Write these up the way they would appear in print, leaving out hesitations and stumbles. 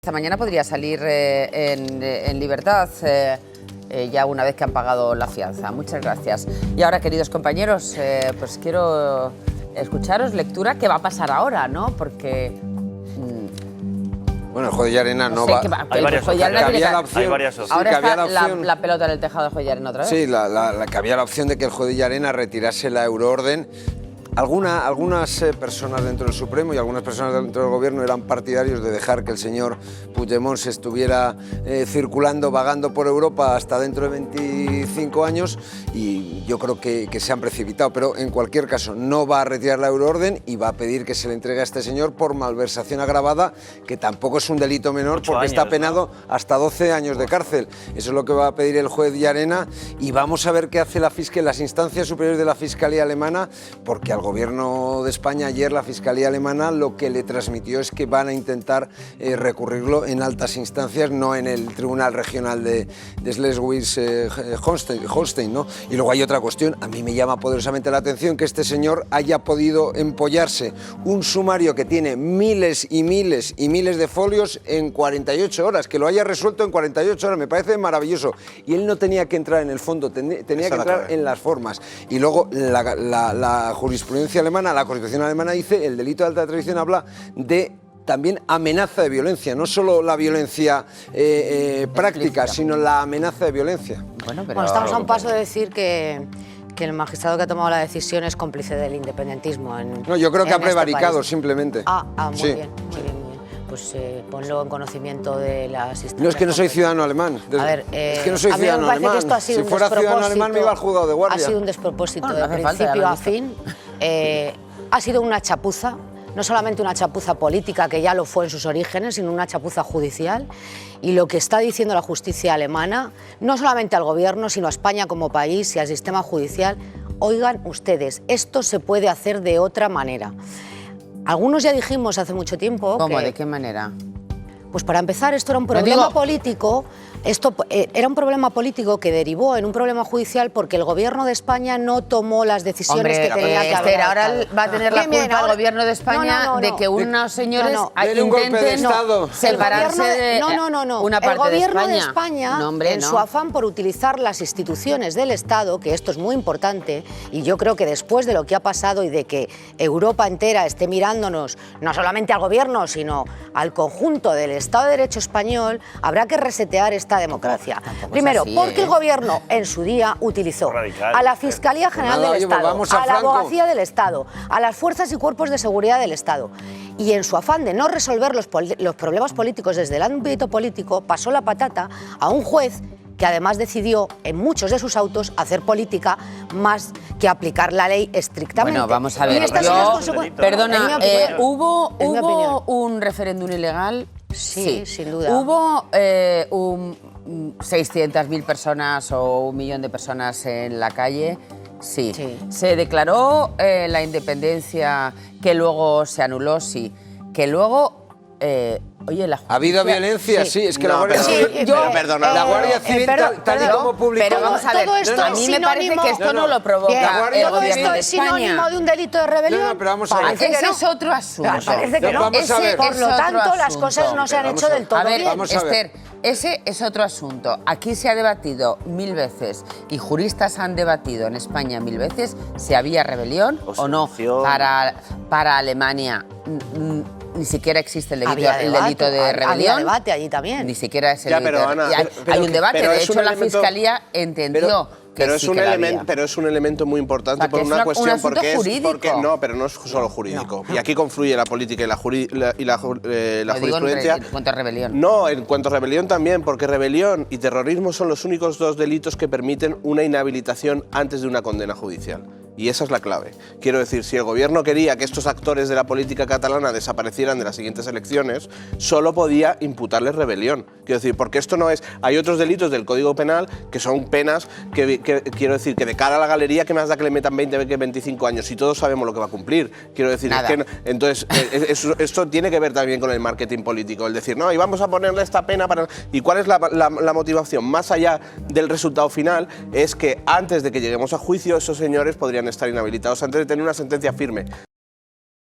Esta mañana podría salir en libertad, ya una vez que han pagado la fianza. Muchas gracias. Y ahora, queridos compañeros, pues quiero escucharos lectura. ¿Qué va a pasar ahora, no? Porque... Bueno, el juez de Llarena no sé va... Hay varias opciones. Ahora está la pelota en el tejado del juez de Llarena otra vez. Sí, que había la opción de que el juez de Llarena retirase la euroorden. Algunas personas dentro del Supremo y algunas personas dentro del Gobierno eran partidarios de dejar que el señor Puigdemont se estuviera circulando, vagando por Europa hasta dentro de 25 años y yo creo que se han precipitado, pero en cualquier caso no va a retirar la euroorden y va a pedir que se le entregue a este señor por malversación agravada, que tampoco es un delito menor porque está penado hasta 12 años de cárcel. Eso es lo que va a pedir el juez Llarena y vamos a ver qué hace las instancias superiores de la Fiscalía alemana, porque al Gobierno de España ayer la Fiscalía alemana lo que le transmitió es que van a intentar recurrirlo en altas instancias, no en el Tribunal Regional de Schleswig-Holstein, ¿no? Y luego hay otra cuestión, a mí me llama poderosamente la atención que este señor haya podido empollarse un sumario que tiene miles y miles y miles de folios en 48 horas, que lo haya resuelto en 48 horas, me parece maravilloso. Y él no tenía que entrar en el fondo, tenía que entrar en las formas. Y luego la jurisprudencia alemana, la Constitución alemana dice, el delito de alta traición habla de también amenaza de violencia, no solo la violencia práctica, sino la amenaza de violencia. Bueno, estamos a un paso de decir que el magistrado que ha tomado la decisión es cómplice del independentismo. No, yo creo que ha prevaricado simplemente. Muy bien. Pues ponlo en conocimiento de las instituciones. No, es que no soy ciudadano alemán. A ver, es que no soy ciudadano alemán. Si fuera ciudadano alemán me iba al juzgado de guardia. Ha sido un despropósito de principio a fin. Ha sido una chapuza. No solamente una chapuza política, que ya lo fue en sus orígenes, sino una chapuza judicial. Y lo que está diciendo la justicia alemana, no solamente al gobierno, sino a España como país y al sistema judicial, oigan ustedes, esto se puede hacer de otra manera. Algunos ya dijimos hace mucho tiempo... ¿Cómo? ¿De qué manera? Pues para empezar, esto era un problema político. Esto era un problema político que derivó en un problema judicial porque el Gobierno de España no tomó las decisiones que tenía que haber. Ahora va a tener la culpa el Gobierno de España de que unos señores intenten separarse de una parte de España. El Gobierno de España, en su afán por utilizar las instituciones del Estado, que esto es muy importante, y yo creo que después de lo que ha pasado y de que Europa entera esté mirándonos, no solamente al Gobierno, sino al conjunto del Estado de Derecho español, habrá que resetear esta democracia. Primero, porque el Gobierno en su día utilizó a la Fiscalía General del Estado, a la Abogacía del Estado, a las fuerzas y cuerpos de seguridad del Estado. Y en su afán de no resolver los problemas políticos desde el ámbito político, pasó la patata a un juez que además decidió, en muchos de sus autos, hacer política más que aplicar la ley estrictamente. Bueno, vamos a ver. Perdona, ¿hubo un referéndum ilegal? Sí, sin duda. ¿Hubo 600.000 personas o 1 millón de personas en la calle? Sí. ¿Se declaró la independencia que luego se anuló? Sí. Que luego... oye, la justicia... ¿Ha habido violencia? Sí, es que la Guardia Civil... la Guardia Civil, tal y como publicó... Pero vamos a ver, a mí me parece que esto no lo provoca el Gobierno de España. ¿Todo esto es sinónimo de un delito de rebelión? No, pero vamos a ver. Ese es otro asunto. Parece que no. Por lo tanto, las cosas no se han hecho del todo bien. A ver, Esther, ese es otro asunto. Aquí se ha debatido 1000 veces y juristas han debatido en España 1000 veces si había rebelión o no para Alemania. Ni siquiera existe el delito de rebelión. Había debate allí también. Ni siquiera es el delito. Hay un debate. De hecho, la Fiscalía entendió pero es un elemento muy importante por una cuestión, porque no, pero no es solo jurídico. Y aquí confluye la política y la jurisprudencia. En cuanto a rebelión. No, en cuanto a rebelión también, porque rebelión y terrorismo son los únicos dos delitos que permiten una inhabilitación antes de una condena judicial. Y esa es la clave. Quiero decir, si el gobierno quería que estos actores de la política catalana desaparecieran de las siguientes elecciones, solo podía imputarles rebelión. Quiero decir, porque esto no es... Hay otros delitos del Código Penal que son penas que quiero decir, que de cara a la galería, ¿qué más da que le metan 20 que 25 años? Y todos sabemos lo que va a cumplir. Quiero decir, es que entonces, esto tiene que ver también con el marketing político. El decir, no, y vamos a ponerle esta pena para... ¿Y cuál es la motivación? Más allá del resultado final, es que antes de que lleguemos a juicio, esos señores podrían estar inhabilitados antes de tener una sentencia firme.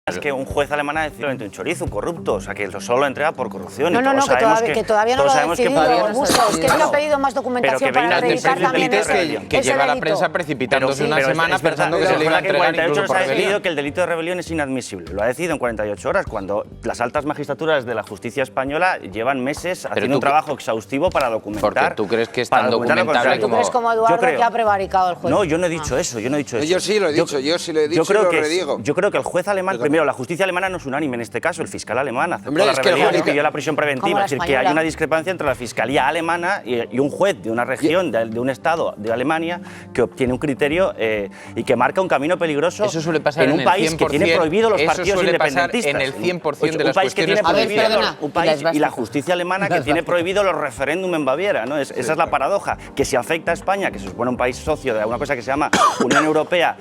Es que un juez alemán ha decidido un chorizo, un corrupto, o sea, que solo lo entrega por corrupción. No, que todavía no lo ha decidido, Augusto. Es que no ha pedido más documentación para acreditar también que llega la prensa precipitándose una semana pensando que se le iba a entregar incluso por rebelión. Ha decidido que el delito de rebelión es inadmisible. Lo ha decidido en 48 horas, cuando las altas magistraturas de la justicia española llevan meses haciendo un trabajo exhaustivo para documentar. Porque tú crees que es tan documentable como... ¿Tú crees como Eduardo que ha prevaricado el juez? No, yo no he dicho eso, yo no he dicho eso. Yo sí lo he dicho, yo sí lo he dicho y lo redigo. Yo creo que el juez alemán, primero, la justicia alemana no es unánime en este caso. El fiscal alemán aceptó la rebelión y pidió la prisión preventiva. Es decir, que hay una discrepancia entre la fiscalía alemana y un juez de una región, de un estado de Alemania, que obtiene un criterio y que marca un camino peligroso en un país que tiene prohibido los partidos independentistas. En el 100% de las cuestiones políticas. Y la justicia alemana que tiene prohibido los referéndum en Baviera, ¿no? Esa es la paradoja. Que si afecta a España, que se supone un país socio de una cosa que se llama Unión Europea,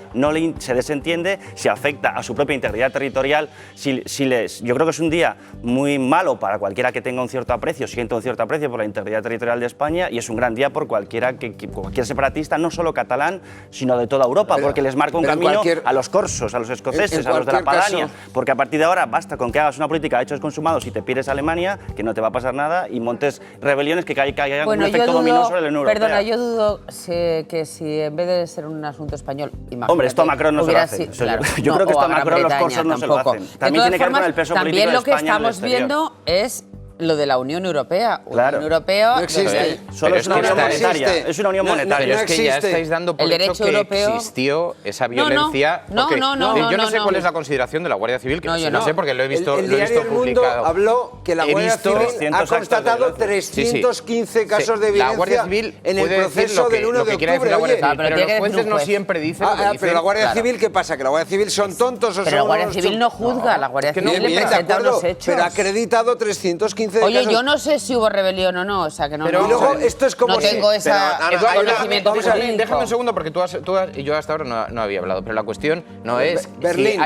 se desentiende. Si afecta a su propia integridad territorial, yo creo que es un día muy malo para cualquiera que tenga un cierto aprecio, sienta un cierto aprecio por la integridad territorial de España, y es un gran día por cualquier separatista, no solo catalán, sino de toda Europa, porque les marca un camino a los corsos, a los escoceses, a los de la Padania, porque a partir de ahora basta con que hagas una política de hechos consumados y te pires a Alemania, que no te va a pasar nada, y montes rebeliones que caigan un efecto dominó sobre la Unión Europea. Perdona, yo dudo que si en vez de ser un asunto español, hombre, esto a Macron no se lo hace. Yo creo que esto a Macron los corsos no se lo hacen. También tiene que ver con el peso político de España. También lo que estamos viendo es lo de la Unión Europea. Claro. Unión Europea no existe. Solo es una unión monetaria. Es una unión monetaria. Pero es que ya estáis dando por hecho que existió esa violencia. No. Yo no sé cuál es la consideración de la Guardia Civil, que no sé porque lo he visto el diario El Mundo habló que la Guardia Civil ha constatado 315 casos de violencia la Guardia Civil en el proceso del 1 de octubre. Pero los jueces no siempre dicen lo que dicen. Pero la Guardia Civil, ¿qué pasa? ¿Que la Guardia Civil son tontos o son...? Pero la Guardia Civil no juzga, la Guardia Civil le presenta los hechos. Pero ha acreditado 315 casos. Oye, yo no sé si hubo rebelión o no, o sea que no. Pero luego esto es como no tengo esa conocimiento. Vamos a ver, déjame un segundo porque tú y yo hasta ahora no había hablado, pero la cuestión no es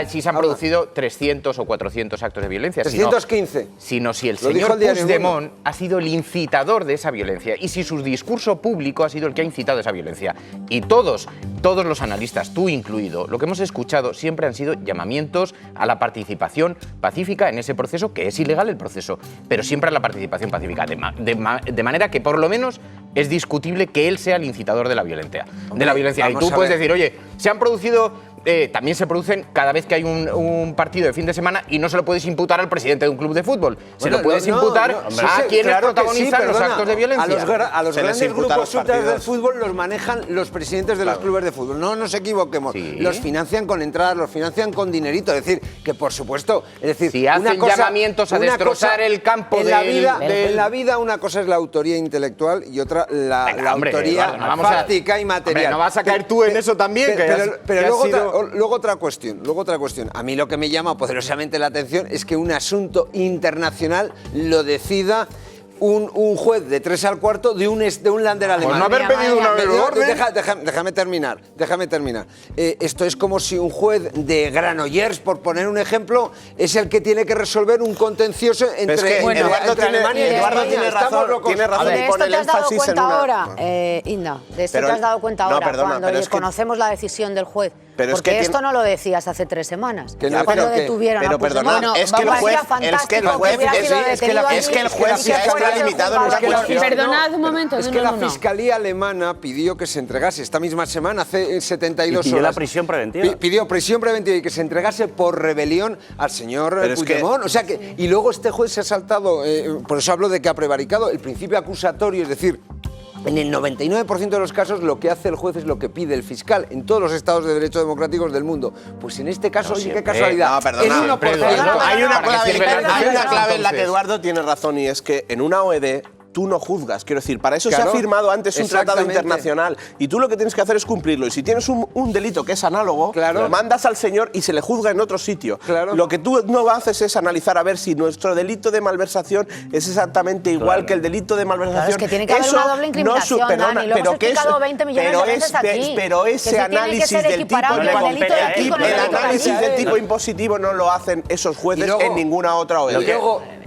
si se han producido 300 o 400 actos de violencia, 315, sino si el señor Puigdemont ha sido el incitador de esa violencia y si su discurso público ha sido el que ha incitado esa violencia. Y todos los analistas, tú incluido, lo que hemos escuchado siempre han sido llamamientos a la participación pacífica en ese proceso, que es ilegal el proceso, pero siempre a la participación pacífica, de manera que por lo menos es discutible que él sea el incitador de la violencia. Y tú puedes decir, oye, se han producido... también se producen cada vez que hay un partido de fin de semana y no se lo puedes imputar al presidente de un club de fútbol. Se lo puedes imputar a quienes protagonizan los actos de violencia. A los grandes grupos ultras del fútbol los manejan los presidentes de los clubes de fútbol. No nos equivoquemos. Los financian con entradas, los financian con dinerito. Es decir, que por supuesto... Es decir, si hacen llamamientos a destrozar el campo en la vida una cosa es la autoría intelectual y otra la autoría fáctica y material. Hombre, no vas a caer tú en eso también. Pero luego otra cuestión. A mí lo que me llama poderosamente la atención es que un asunto internacional lo decida un juez de 3 al cuarto de un lander alemán. Por no haber pedido una orden. Déjame terminar. Esto es como si un juez de Granollers, por poner un ejemplo, es el que tiene que resolver un contencioso entre Alemania y España. Tiene razón. ¿De esto te has dado cuenta ahora, Inda? ¿De esto te has dado cuenta ahora cuando conocemos la decisión del juez? Porque esto no lo decías hace 3 semanas. Cuando detuvieron a Puigdemont. Es que el juez se ha limitado en una cuestión. Perdonad un momento. Es que la Fiscalía alemana pidió que se entregase esta misma semana, hace 72 horas. Pidió la prisión preventiva. Pidió prisión preventiva y que se entregase por rebelión al señor Puigdemont. O sea que, y luego este juez se ha saltado, por eso hablo de que ha prevaricado el principio acusatorio, es decir, en el 99% de los casos lo que hace el juez es lo que pide el fiscal en todos los estados de derecho democráticos del mundo. Pues en este caso sí, qué casualidad. No, perdona. Hay una clave en la que Eduardo tiene razón y es que en una OED tú no juzgas. Quiero decir, para eso se ha firmado antes un tratado internacional y tú lo que tienes que hacer es cumplirlo. Y si tienes un delito que es análogo, lo mandas al señor y se le juzga en otro sitio. Lo que tú no haces es analizar a ver si nuestro delito de malversación es exactamente igual que el delito de malversación. Es que tiene que haber una doble incriminación, Dani. Lo hemos explicado 20 millones de veces aquí. Pero ese análisis del tipo impositivo no lo hacen esos jueces en ninguna otra OED.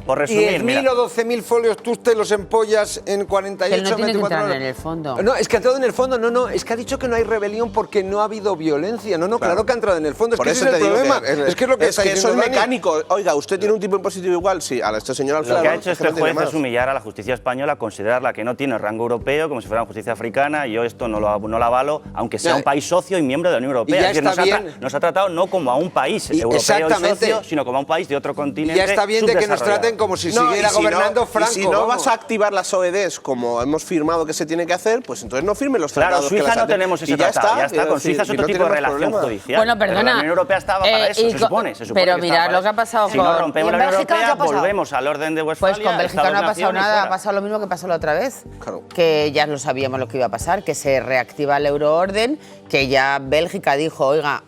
por resumir, 10.000 o 12.000 folios tú te los empollas en 48 Él no tiene 24 que entrar horas. en el fondo. No, es que ha entrado en el fondo, no, es que ha dicho que no hay rebelión porque no ha habido violencia. No, claro que ha entrado en el fondo, es que ese es el problema. Es que es lo que está eso es diciendo Dani. mecánico. Oiga, ¿usted tiene un tipo impositivo igual? Sí, a este señor Alfaro. Lo que ha hecho este juez es humillar a la justicia española, considerarla que no tiene rango europeo, como si fuera una justicia africana, y yo esto no lo avalo, aunque sea un país socio y miembro de la Unión Europea. Es decir, nos ha tratado no como a un país europeo y socio, sino como a un país de otro continente. Y ya está bien de que nos traten como si siguiera gobernando Franco. Y si no vas a activar las OEDs como hemos firmado que se tiene que hacer, pues entonces no firme los tratados. Claro, Suiza no tenemos ese tratado, ya está. Con Suiza es otro tipo de relación judicial. Bueno, perdona. La Unión Europea estaba para eso, se supone. Pero mirad lo que ha pasado con... Si no rompemos la Unión Europea, volvemos al orden de Westfalia. Pues con Bélgica no ha pasado nada, ha pasado lo mismo que pasó la otra vez. Claro. Que ya lo sabíamos lo que iba a pasar, que se reactiva el euroorden, que ya Bélgica dijo, oiga,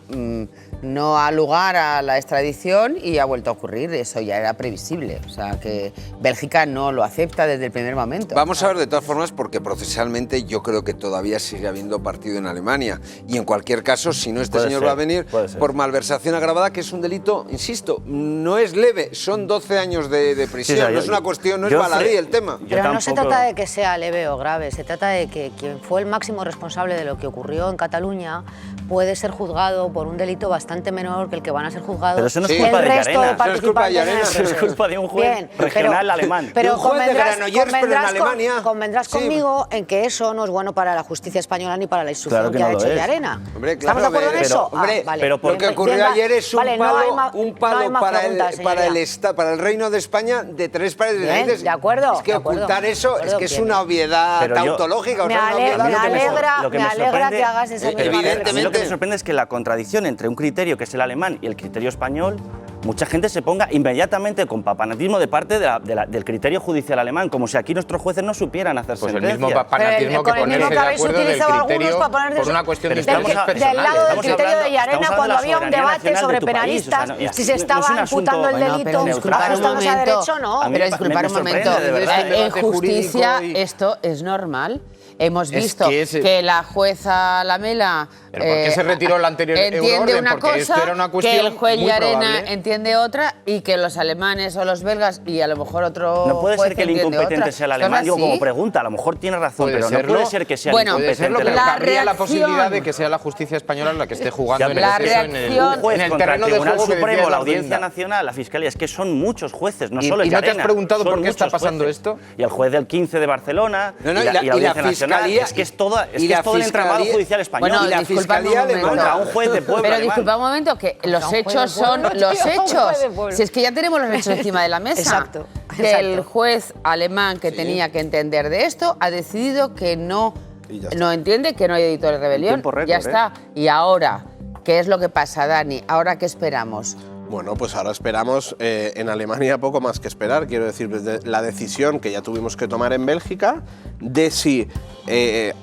no ha lugar a la extradición y ha vuelto a ocurrir. Eso ya era previsible. O sea, que Bélgica no lo acepta desde el primer momento. Vamos a ver de todas formas, porque procesalmente yo creo que todavía sigue habiendo partido en Alemania. Y en cualquier caso, si no, este señor va a venir por malversación agravada, que es un delito, insisto, no es leve, son 12 años de prisión. Sí, no es una cuestión, no es baladí el tema. Pero no se trata de que sea leve o grave, se trata de que quien fue el máximo responsable de lo que ocurrió en Cataluña puede ser juzgado por un delito bastante menor que el que van a ser juzgados. Pero eso no es culpa de Llarena. Eso es culpa de Llarena. Eso es culpa de un juez regional alemán. Pero convendrás conmigo en que eso no es bueno para la justicia española ni para la instrucción que ha hecho Llarena. ¿Estamos de acuerdo en eso? Pero porque ocurrió ayer es un palo para el Reino de España de 3 pares de narices. De acuerdo. Es que ocultar eso es que es una obviedad tautológica. Me alegra que hagas esa evidentemente. Lo que me sorprende es que la contradicción entre un criterio que es el alemán y el criterio español, mucha gente se ponga inmediatamente con papanatismo de parte del criterio judicial alemán, como si aquí nuestros jueces no supieran hacer sentencias. Pues el mismo papanatismo que ponerse de acuerdo del criterio por una cuestión de intereses personales. Del lado del criterio de Llarena, cuando había un debate sobre penalistas, si se estaba imputando el delito, ajustándose a derecho o no. Pero disculpad un momento, en justicia esto es normal. Hemos visto que la jueza Lamela ¿Pero por qué se retiró la anterior entiende una cosa, era una cuestión que el juez Llarena probable. Entiende otra y que los alemanes o los belgas y a lo mejor otro no puede juez ser que el incompetente sea el alemán, digo como pregunta, a lo mejor tiene razón, pero no puede ser que sea el incompetente. Pero habría la posibilidad de que sea la justicia española la que esté jugando en el terreno de Tribunal juego Supremo, la Audiencia Nacional, la Fiscalía, es que son muchos jueces, no solo el Llarena. ¿Y no te has preguntado por qué está pasando esto? Y el juez del 15 de Barcelona y la Audiencia Nacional, es que es todo el entramado judicial español. Bueno, y la Fiscalía alemana. Un juez de pueblo pero disculpa un momento, que los hechos son los hechos. Si es que ya tenemos los hechos encima de la mesa. Exacto. Que el juez alemán que tenía que entender de esto ha decidido que no entiende, que no hay delito de rebelión. Ya está. Y ahora, ¿qué es lo que pasa, Dani? ¿Ahora qué esperamos? Bueno, pues ahora esperamos en Alemania poco más que esperar. Quiero decir, desde la decisión que ya tuvimos que tomar en Bélgica de si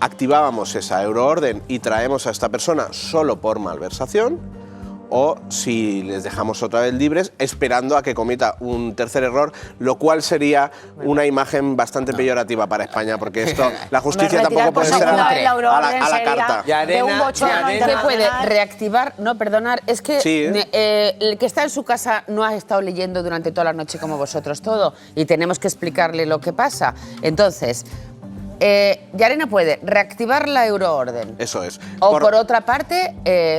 activábamos esa euroorden y traemos a esta persona solo por malversación o si les dejamos otra vez libres esperando a que cometa un tercer error, lo cual sería una imagen bastante peyorativa para España, porque esto, la justicia tampoco puede ser a la carta. ¿Qué puede reactivar? No, perdonar, es que el que está en su casa no ha estado leyendo durante toda la noche como vosotros todo y tenemos que explicarle lo que pasa. Entonces, Llarena puede reactivar la euroorden. Eso es. O por otra parte...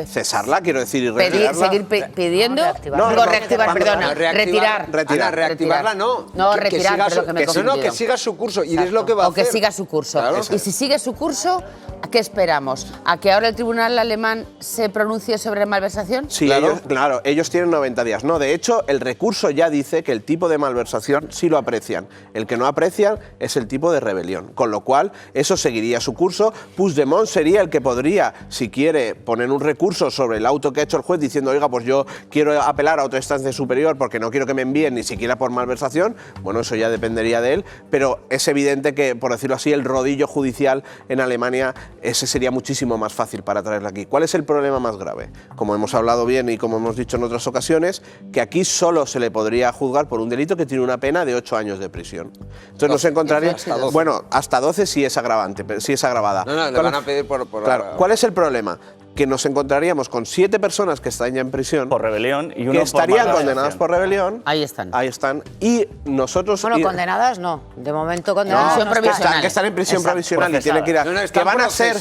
cesarla, quiero decir, y retirarla. Seguir pidiendo... Retirar. Reactivarla no. No, retirar, pero que me he confundido. Que siga su curso, y es lo que va a hacer. O que siga su curso. Claro. Y si sigue su curso, ¿a qué esperamos? ¿A que ahora el tribunal alemán se pronuncie sobre malversación? Sí, claro, ellos tienen 90 días. No, de hecho, el recurso ya dice que el tipo de malversación sí lo aprecian. El que no aprecian es el tipo de rebelión. Con lo cual, eso seguiría su curso. Puigdemont sería el que podría, si quiere, poner un recurso sobre el auto que ha hecho el juez diciendo, oiga, pues yo quiero apelar a otra instancia superior porque no quiero que me envíen ni siquiera por malversación. Bueno, eso ya dependería de él, pero es evidente que, por decirlo así, el rodillo judicial en Alemania, ese sería muchísimo más fácil para traerlo aquí. ¿Cuál es el problema más grave? Como hemos hablado bien y como hemos dicho en otras ocasiones, que aquí solo se le podría juzgar por un delito que tiene una pena de 8 años de prisión. Entonces nos encontraría, bueno, hasta 12 si es agravante, si es agravada. No, le van a pedir por claro, ¿cuál es el problema? que nos encontraríamos con 7 personas que están ya en prisión. Por rebelión y uno que estarían por condenadas por rebelión. Ahí están. Ahí están. Y nosotros... Bueno, condenadas no. De momento condenadas No, no que están en prisión provisional y tienen que ir a... que van a ser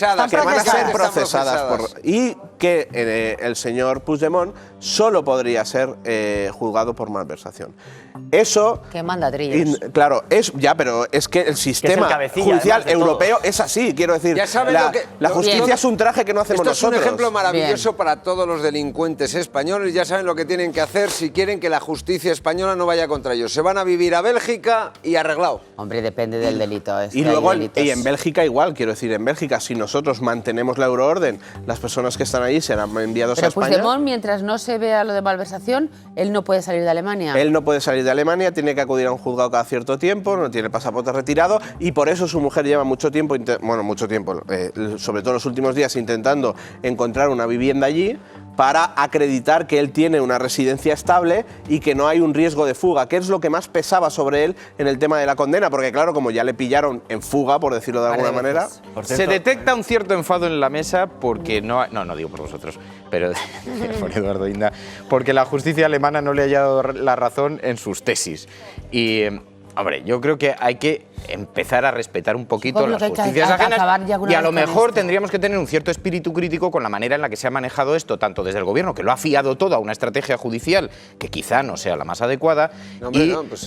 procesadas. Y que el señor Puigdemont solo podría ser juzgado por malversación. Eso... Que manda trillos. Claro, pero es que el sistema judicial europeo es así, quiero decir. La justicia es un traje que no hacemos nosotros. Esto es un ejemplo maravilloso para todos los delincuentes españoles. Ya saben lo que tienen que hacer si quieren que la justicia española no vaya contra ellos. Se van a vivir a Bélgica y arreglado. Hombre, depende del delito. Y luego, y en Bélgica igual, quiero decir, en Bélgica, si nosotros mantenemos la euroorden, las personas que están allí serán enviados a España. Pero Puigdemont, mientras no se vea lo de malversación, él no puede salir de Alemania. Él no puede salir de Alemania, tiene que acudir a un juzgado cada cierto tiempo, no tiene pasaporte retirado y por eso su mujer lleva mucho tiempo, sobre todo los últimos días, intentando encontrar una vivienda allí para acreditar que él tiene una residencia estable y que no hay un riesgo de fuga, que es lo que más pesaba sobre él en el tema de la condena, porque claro, como ya le pillaron en fuga, por decirlo de alguna manera... Se detecta un cierto enfado en la mesa porque no digo por vosotros, pero por Eduardo Inda, porque la justicia alemana no le ha dado la razón en sus tesis. Y, hombre, yo creo que hay que empezar a respetar un poquito las justicias ajenas y a lo mejor tendríamos que tener un cierto espíritu crítico con la manera en la que se ha manejado esto, tanto desde el gobierno, que lo ha fiado todo a una estrategia judicial que quizá no sea la más adecuada,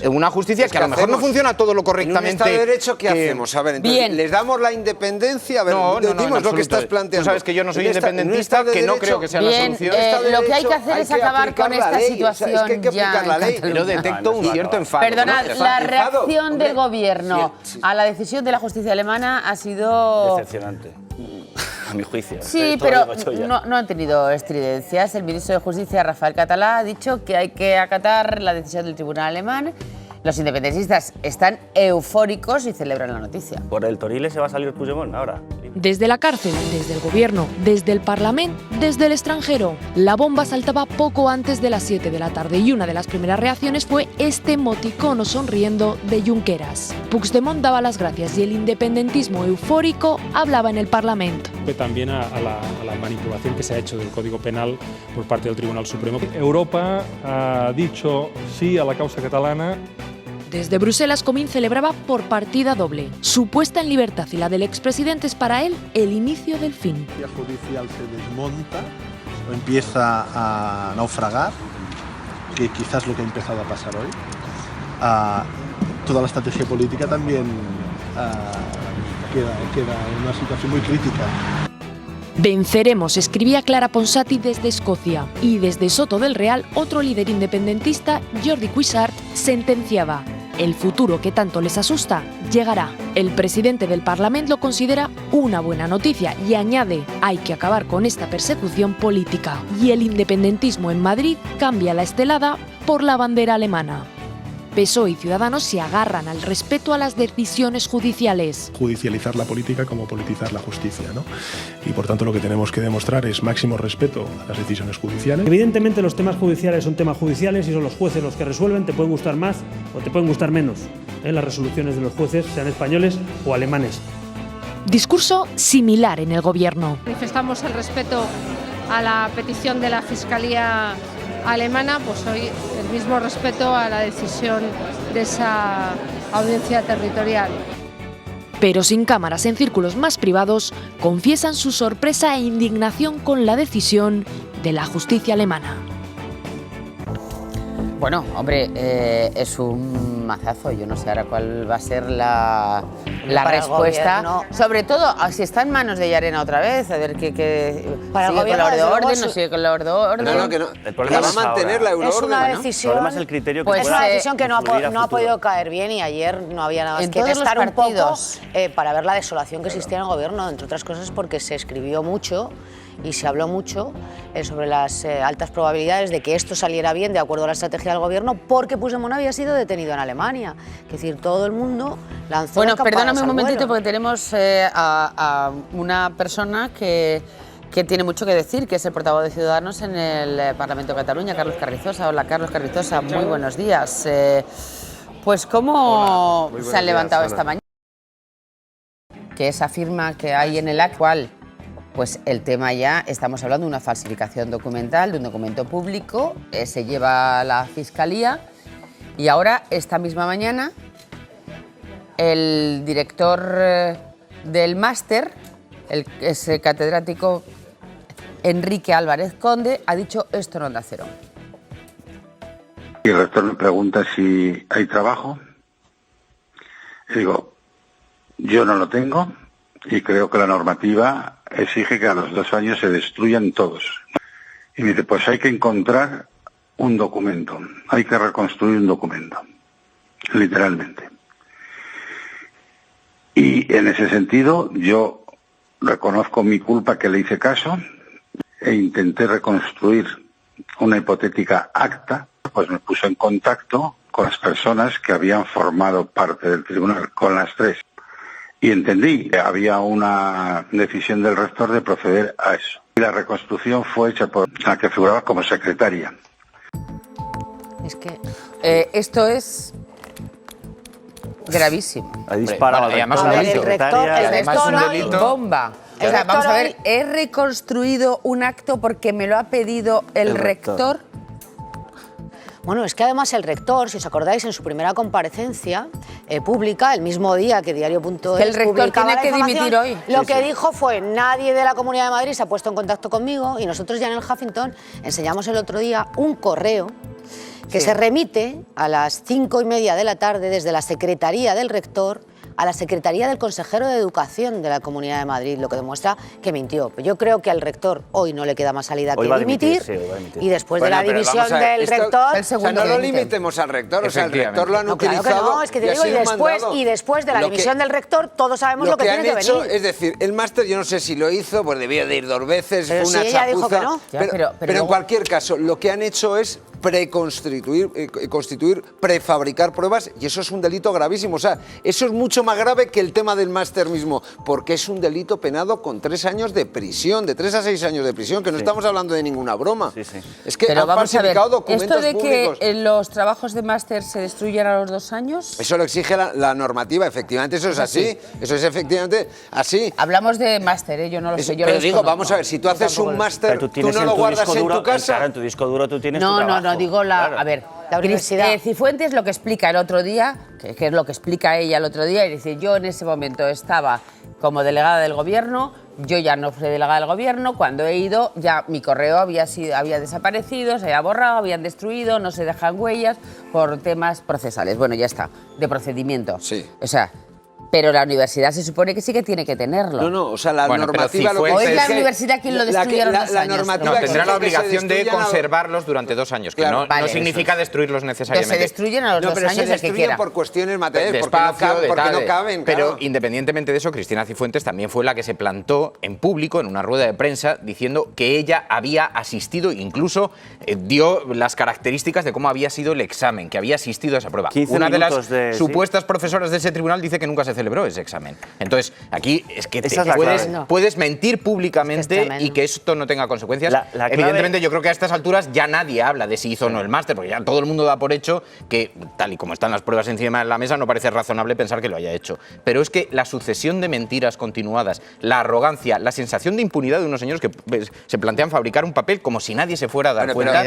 una justicia que a lo mejor no funciona todo lo correctamente. En un Estado de Derecho, ¿qué hacemos? A ver, entonces, ¿les damos la independencia? A ver, dimos lo que estás planteando. Tú sabes que yo no soy independentista, que no creo que sea la solución. Lo que hay que hacer es acabar con esta situación. Es que hay que aplicar la ley. Pero detecto un cierto enfado. Perdonad, la reacción del gobierno a la decisión de la justicia alemana ha sido... decepcionante, a mi juicio. Sí, pero no han tenido estridencias. El ministro de Justicia, Rafael Català, ha dicho que hay que acatar la decisión del tribunal alemán. Los independentistas están eufóricos y celebran la noticia. Por el Torile se va a salir Puigdemont ahora. Desde la cárcel, desde el gobierno, desde el Parlamento, desde el extranjero. La bomba saltaba poco antes de las 7 de la tarde y una de las primeras reacciones fue este emoticono sonriendo de Junqueras. Puigdemont daba las gracias y el independentismo eufórico hablaba en el Parlamento. También a la manipulación que se ha hecho del Código Penal por parte del Tribunal Supremo. Europa ha dicho sí a la causa catalana. Desde Bruselas, Comín celebraba por partida doble. Su puesta en libertad y la del expresidente es para él el inicio del fin. La judicial se desmonta, empieza a naufragar, que quizás lo que ha empezado a pasar hoy. Toda la estrategia política también queda en una situación muy crítica. Venceremos, escribía Clara Ponsati desde Escocia. Y desde Soto del Real, otro líder independentista, Jordi Cuixart, sentenciaba: el futuro que tanto les asusta llegará. El presidente del Parlamento lo considera una buena noticia y añade: hay que acabar con esta persecución política. Y el independentismo en Madrid cambia la estelada por la bandera alemana. PSOE y Ciudadanos se agarran al respeto a las decisiones judiciales. Judicializar la política como politizar la justicia, ¿no? Y por tanto lo que tenemos que demostrar es máximo respeto a las decisiones judiciales. Evidentemente los temas judiciales son temas judiciales y son los jueces los que resuelven, te pueden gustar más o te pueden gustar menos. Las resoluciones de los jueces, sean españoles o alemanes. Discurso similar en el gobierno. Manifestamos el respeto a la petición de la Fiscalía alemana, pues hoy el mismo respeto a la decisión de esa audiencia territorial. Pero sin cámaras, en círculos más privados, confiesan su sorpresa e indignación con la decisión de la justicia alemana. Bueno, hombre, es un mazazo. Yo no sé ahora cuál va a ser la respuesta. Sobre todo, si está en manos de Llarena otra vez, a ver qué para sigue con la orden, no sigue con la orden. No. El problema va a mantener la euroorden. Es una decisión, el problema es el criterio que es una decisión que no ha podido caer bien y ayer no había nada más que testar un poco para ver la desolación que existía en el gobierno, entre otras cosas porque se escribió mucho y se habló mucho sobre las altas probabilidades de que esto saliera bien de acuerdo a la estrategia del gobierno, porque Puigdemont había sido detenido en Alemania. Es decir, todo el mundo lanzó Bueno, perdóname un momentito porque tenemos a una persona que tiene mucho que decir, que es el portavoz de Ciudadanos en el Parlamento de Cataluña, Carlos Carrizosa. Hola, Carlos Carrizosa, muy buenos días. Pues, ¿cómo se han levantado esta mañana? Que esa firma que hay en el actual. pues el tema ya, estamos hablando de una falsificación documental, de un documento público, se lleva a la Fiscalía y ahora, esta misma mañana, el director del máster, ese catedrático Enrique Álvarez Conde, ha dicho esto en Onda Cero. Y el rector me pregunta si hay trabajo. Y digo, yo no lo tengo y creo que la normativa exige que a los 2 años se destruyan todos. Y me dice, pues hay que encontrar un documento, hay que reconstruir un documento, literalmente. Y en ese sentido yo reconozco mi culpa, que le hice caso e intenté reconstruir una hipotética acta. Pues me puse en contacto con las personas que habían formado parte del tribunal, con las 3. Y entendí que había una decisión del rector de proceder a eso. Y la reconstrucción fue hecha por la que figuraba como secretaria. Es que... esto es gravísimo. Ha disparado. Además, el rector, un delito. Bomba. O sea, vamos a ver, he reconstruido un acto porque me lo ha pedido el rector. Bueno, es que además el rector, si os acordáis, en su primera comparecencia pública, el mismo día que Diario.es el rector tiene que dimitir hoy. Lo que dijo fue, nadie de la Comunidad de Madrid se ha puesto en contacto conmigo, y nosotros ya en el Huffington enseñamos el otro día un correo que se remite a las 5:30 de la tarde desde la Secretaría del Rector a la Secretaría del Consejero de Educación de la Comunidad de Madrid, lo que demuestra que mintió. Yo creo que al rector hoy no le queda más salida que dimitir, y después de la dimisión del rector... O sea, no lo limitemos al rector, o sea, el rector lo han utilizado... Claro que no, es que te digo, y después de la dimisión del rector, todos sabemos lo que tiene que venir. Es decir, el máster, yo no sé si lo hizo, pues debía de ir 2 veces, pero fue una si ella dijo que no. Pero en cualquier caso, lo que han hecho es constituir, prefabricar pruebas, y eso es un delito gravísimo. O sea, eso es mucho más grave que el tema del máster mismo, porque es un delito penado con 3 años de prisión, de 3 a 6 años de prisión, que no estamos hablando de ninguna broma. Es que pero han falsificado documentos ¿esto de públicos. Que los trabajos de máster se destruyan a los 2 años? Eso lo exige la normativa, efectivamente, eso es así. Eso es efectivamente así. Hablamos de máster, yo no lo sé. Yo pero digo, vamos a ver, si tú haces un máster, tú no lo guardas en tu casa. Claro, en tu disco duro tú tienes tu trabajo. No, digo claro. A ver, la universidad. Cifuentes lo que explica el otro día, que es lo que explica ella el otro día, y dice, yo en ese momento estaba como delegada del gobierno, yo ya no fui delegada del gobierno, cuando he ido ya mi correo había desaparecido, se había borrado, habían destruido, no se dejan huellas por temas procesales. Bueno, ya está, de procedimiento. Sí. O sea... Pero la universidad se supone que sí que tiene que tenerlo. No, o sea, la normativa... ¿O es la universidad quien lo destruye a los 2 años? La normativa tendrá la obligación de conservarlos durante 2 años, que no significa destruirlos necesariamente. Que se destruyen a los 2 años, pero se destruyen por cuestiones materiales, porque no caben. Pero independientemente de eso, Cristina Cifuentes también fue la que se plantó en público, en una rueda de prensa, diciendo que ella había asistido, incluso dio las características de cómo había sido el examen, que había asistido a esa prueba. Una de las supuestas profesoras de ese tribunal dice que nunca se celebró ese examen. Entonces, aquí es que puedes mentir públicamente y que esto no tenga consecuencias. Evidentemente, yo creo que a estas alturas ya nadie habla de si hizo o no el máster, porque ya todo el mundo da por hecho que, tal y como están las pruebas encima de la mesa, no parece razonable pensar que lo haya hecho. Pero es que la sucesión de mentiras continuadas, la arrogancia, la sensación de impunidad de unos señores que se plantean fabricar un papel como si nadie se fuera a dar cuenta.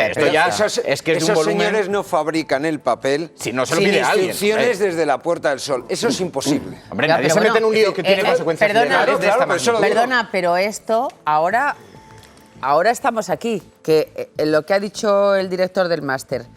Esto ya es que es de un volumen... Esos señores no fabrican el papel si no se lo pide alguien. Instrucciones desde la Puerta del Sol. Eso es imposible. Hombre, nadie se mete en un lío que tiene consecuencias legales de esta magnitud. Perdona, pero esto ahora estamos aquí, que lo que ha dicho el director del máster.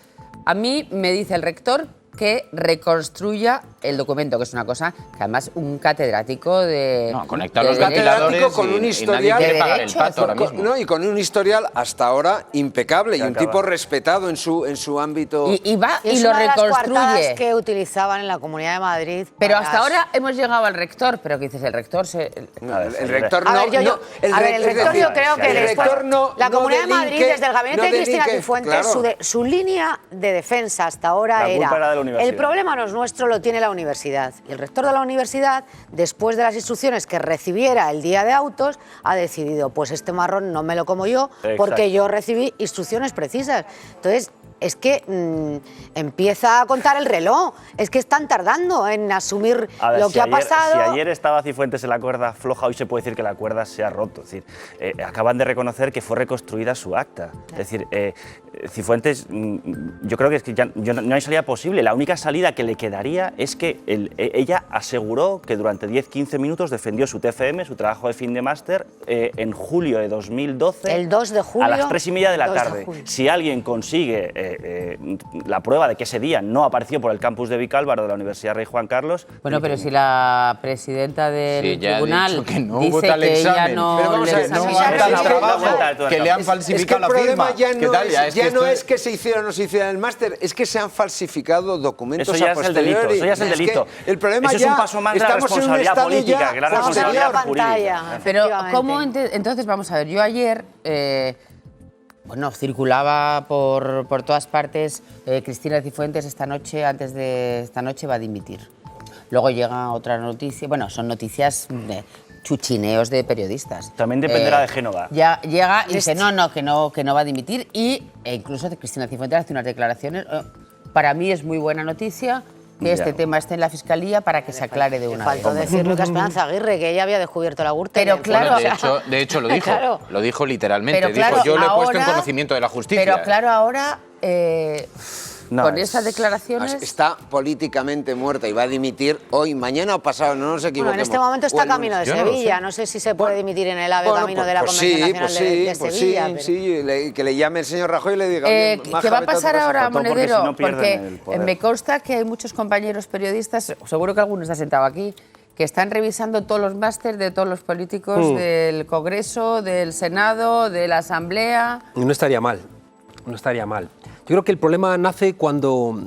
A mí me dice el rector que reconstruya el documento, que es una cosa que además un catedrático de... No, conectar los ventiladores con un historial de pagar el pato ahora mismo. No, y con un historial hasta ahora impecable y un tipo respetado en su ámbito. Y va y lo reconstruye. Que utilizaban en la Comunidad de Madrid. Pero hasta ahora hemos llegado al rector, pero ¿qué dices? El rector el rector no... A ver, el rector yo creo que después... La Comunidad de Madrid, desde el gabinete de Cristina Cifuentes, su línea de defensa hasta ahora era... El problema no es nuestro, lo tiene la universidad. Y el rector de la universidad, después de las instrucciones que recibiera el día de autos, ha decidido, pues este marrón no me lo como yo, porque yo recibí instrucciones precisas. Entonces, es que empieza a contar el reloj. Es que están tardando en asumir lo que ha pasado. Si ayer estaba Cifuentes en la cuerda floja, hoy se puede decir que la cuerda se ha roto. Es decir, acaban de reconocer que fue reconstruida su acta. Es decir, Cifuentes, yo creo que, no hay salida posible. La única salida que le quedaría es que ella aseguró que durante 10-15 minutos defendió su TFM, su trabajo de fin de máster, en julio de 2012. El 2 de julio. A las 3:30 de la tarde. Si alguien consigue la prueba de que ese día no apareció por el campus de Vicálvaro de la Universidad Rey Juan Carlos. Bueno, pero si la presidenta del tribunal que no dice que ella no que le han falsificado la firma. Ya no es que se hiciera o no se hiciera el máster, es que se han falsificado documentos a posteriori. Eso ya es el delito. El problema eso ya es un paso más de la responsabilidad política que la responsabilidad jurídica. Pero ¿cómo entonces vamos a ver? Yo ayer circulaba por todas partes. Cristina Cifuentes antes de esta noche va a dimitir. Luego llega otra noticia. Bueno, son noticias chuchineos de periodistas. También dependerá de Génova. Ya llega y dice que no va a dimitir e incluso Cristina Cifuentes hace unas declaraciones. Para mí es muy buena noticia que este tema esté en la Fiscalía para que se aclare de una vez. Faltó decir Lucas Esperanza Aguirre, que ella había descubierto la Gürtel. Pero claro, de hecho lo dijo, lo dijo literalmente. Dijo, yo lo he puesto en conocimiento de la justicia. Pero claro, ahora con esas declaraciones... Está políticamente muerta y va a dimitir hoy, mañana o pasado, no nos equivoquemos. Bueno, en este momento está camino de Sevilla. No sé si se puede dimitir en el AVE camino de la Convención Nacional de Sevilla. Sí, que le llame el señor Rajoy y le diga... ¿Qué va a pasar ahora, Monedero? Porque me consta que hay muchos compañeros periodistas, seguro que alguno está sentado aquí, que están revisando todos los másters de todos los políticos del Congreso, del Senado, de la Asamblea... No estaría mal. Yo creo que el problema nace cuando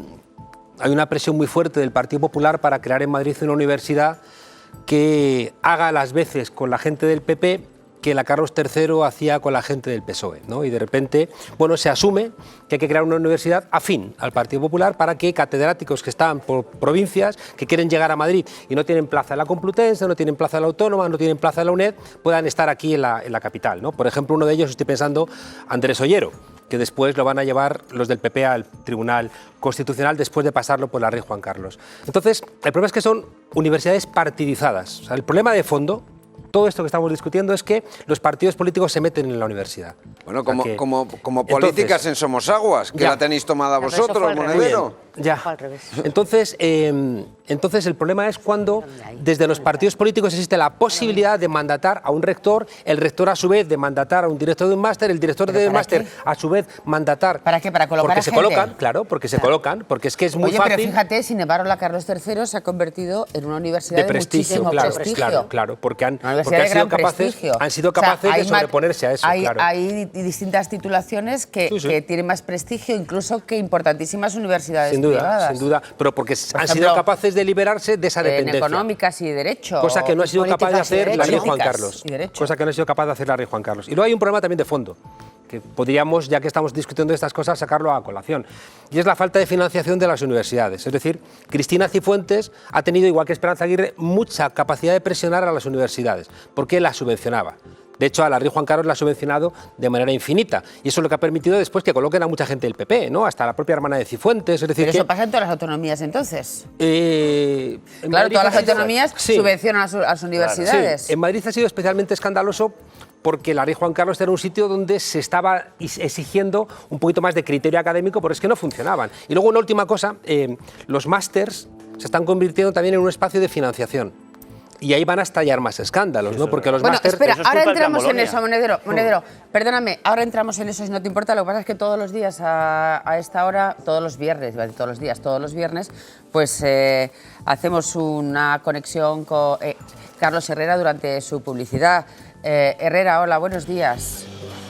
hay una presión muy fuerte del Partido Popular para crear en Madrid una universidad que haga las veces con la gente del PP que la Carlos III hacía con la gente del PSOE, ¿no? Y de repente, se asume que hay que crear una universidad afín al Partido Popular para que catedráticos que están por provincias, que quieren llegar a Madrid y no tienen plaza en la Complutense, no tienen plaza en la Autónoma, no tienen plaza en la UNED, puedan estar aquí en la capital, ¿no? Por ejemplo, uno de ellos, estoy pensando, Andrés Ollero, que después lo van a llevar los del PP al Tribunal Constitucional después de pasarlo por la Rey Juan Carlos. Entonces, el problema es que son universidades partidizadas. O sea, el problema de fondo, todo esto que estamos discutiendo, es que los partidos políticos se meten en la universidad. Bueno, como políticas en Somosaguas, que la tenéis tomada vosotros, Monedero. Ya. Entonces el problema es cuando desde los partidos políticos existe la posibilidad de mandatar a un rector, el rector a su vez de mandatar a un director de un máster, el director de un máster a su vez mandatar... ¿Para qué? ¿Para colocar porque a se gente? Colocan, claro, porque se colocan, porque es que es muy fácil... Pero fíjate, sin embargo, la Carlos III se ha convertido en una universidad de prestigio, muchísimo claro, porque han sido capaces de sobreponerse a eso. Hay distintas titulaciones que tienen más prestigio incluso que importantísimas universidades privadas. Sin duda, pero porque han sido capaces de liberarse de esa dependencia. En económicas y derecho. Cosa que no ha sido capaz de hacer la Rey Juan Carlos. Cosa que no ha sido capaz de hacer la Rey Juan Carlos. Y luego hay un problema también de fondo, que podríamos, ya que estamos discutiendo estas cosas, sacarlo a colación. Y es la falta de financiación de las universidades. Es decir, Cristina Cifuentes ha tenido, igual que Esperanza Aguirre, mucha capacidad de presionar a las universidades, porque las subvencionaba. De hecho, a la Rey Juan Carlos la ha subvencionado de manera infinita. Y eso es lo que ha permitido después que coloquen a mucha gente del PP, ¿no? Hasta la propia hermana de Cifuentes. Es decir, ¿pero eso pasa en todas las autonomías entonces? Claro, todas las autonomías subvencionan a las universidades. Sí. En Madrid ha sido especialmente escandaloso porque la Rey Juan Carlos era un sitio donde se estaba exigiendo un poquito más de criterio académico, pero es que no funcionaban. Y luego una última cosa, los másters se están convirtiendo también en un espacio de financiación. Y ahí van a estallar más escándalos, ¿no? Porque los másters... Espera, ahora entramos en eso, Monedero, perdóname, ahora entramos en eso si no te importa. Lo que pasa es que todos los días a esta hora, todos los viernes, pues hacemos una conexión con Carlos Herrera durante su publicidad. Herrera, hola, buenos días.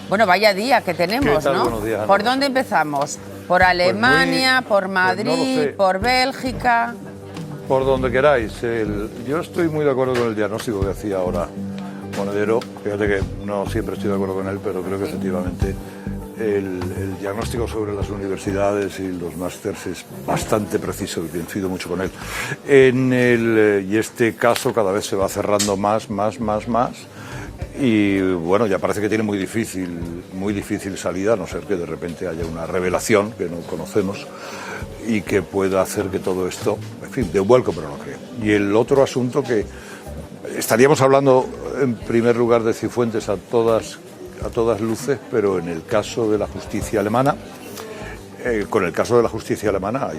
Bueno, vaya día que tenemos, ¿no? Buenos días, ¿Por dónde empezamos? ¿Por Alemania, por Madrid, por Bélgica? Por donde queráis. Yo estoy muy de acuerdo con el diagnóstico que hacía ahora Monedero. Fíjate que no siempre estoy de acuerdo con él, pero creo que efectivamente el diagnóstico sobre las universidades y los másters es bastante preciso y coincido mucho con él. Y este caso cada vez se va cerrando más. Y bueno, ya parece que tiene muy difícil salida, a no ser que de repente haya una revelación que no conocemos y que pueda hacer que todo esto, en fin, dé un vuelco, pero no creo. Y el otro asunto que estaríamos hablando en primer lugar de Cifuentes a todas luces, pero en el caso de la justicia alemana, con el caso de la justicia alemana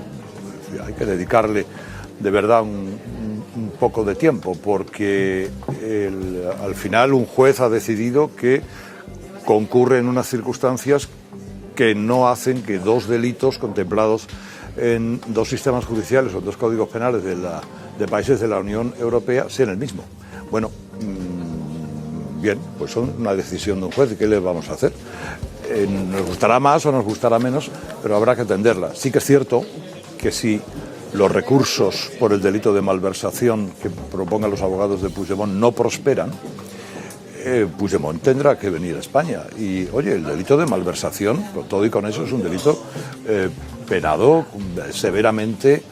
hay que dedicarle de verdad un poco de tiempo, porque al final un juez ha decidido que concurre en unas circunstancias que no hacen que dos delitos contemplados en dos sistemas judiciales o dos códigos penales de países de la Unión Europea sean el mismo. Bueno, bien, pues son una decisión de un juez, ¿y qué le vamos a hacer? Nos gustará más o nos gustará menos, pero habrá que atenderla. Sí que es cierto que si los recursos por el delito de malversación que propongan los abogados de Puigdemont no prosperan, Puigdemont tendrá que venir a España. Y, oye, el delito de malversación, con todo y con eso, es un delito penado severamente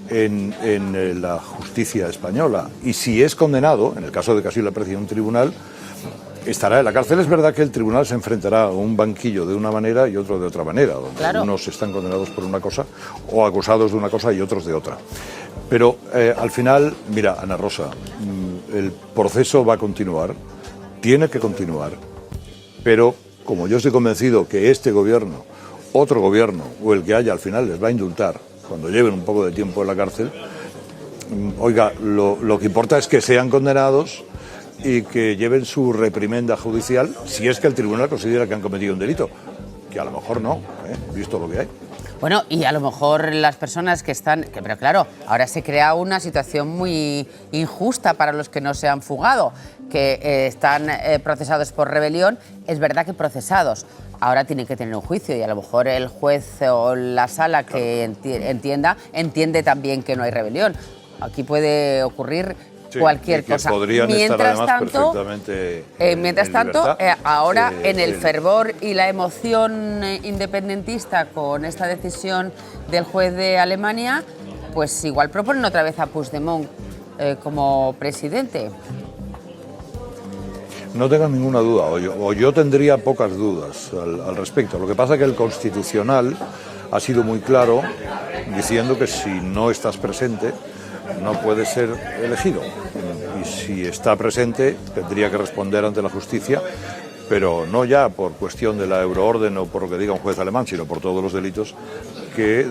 en la justicia española. Y si es condenado, en el caso de que así lo aprecie un tribunal, estará en la cárcel. Es verdad que el tribunal se enfrentará a un banquillo de una manera y otro de otra manera, donde claro, unos están condenados por una cosa o acusados de una cosa y otros de otra. Pero al final, mira, Ana Rosa, el proceso va a continuar, tiene que continuar, pero como yo estoy convencido que este gobierno, otro gobierno o el que haya al final les va a indultar cuando lleven un poco de tiempo en la cárcel, oiga, lo que importa es que sean condenados y que lleven su reprimenda judicial si es que el tribunal considera que han cometido un delito, que a lo mejor no, visto lo que hay. Bueno, y a lo mejor las personas que están... Pero claro, ahora se crea una situación muy injusta para los que no se han fugado, que están procesados por rebelión. Es verdad que procesados. Ahora tienen que tener un juicio y a lo mejor el juez o la sala que entiende también que no hay rebelión. Aquí puede ocurrir... Sí, cualquier cosa. Mientras tanto, ahora en el fervor y la emoción independentista con esta decisión del juez de Alemania, pues igual proponen otra vez a Puigdemont como presidente. No tengas ninguna duda, o yo tendría pocas dudas al respecto. Lo que pasa es que el Constitucional ha sido muy claro diciendo que si no estás presente no puede ser elegido, y si está presente tendría que responder ante la justicia, pero no ya por cuestión de la euroorden o por lo que diga un juez alemán, sino por todos los delitos que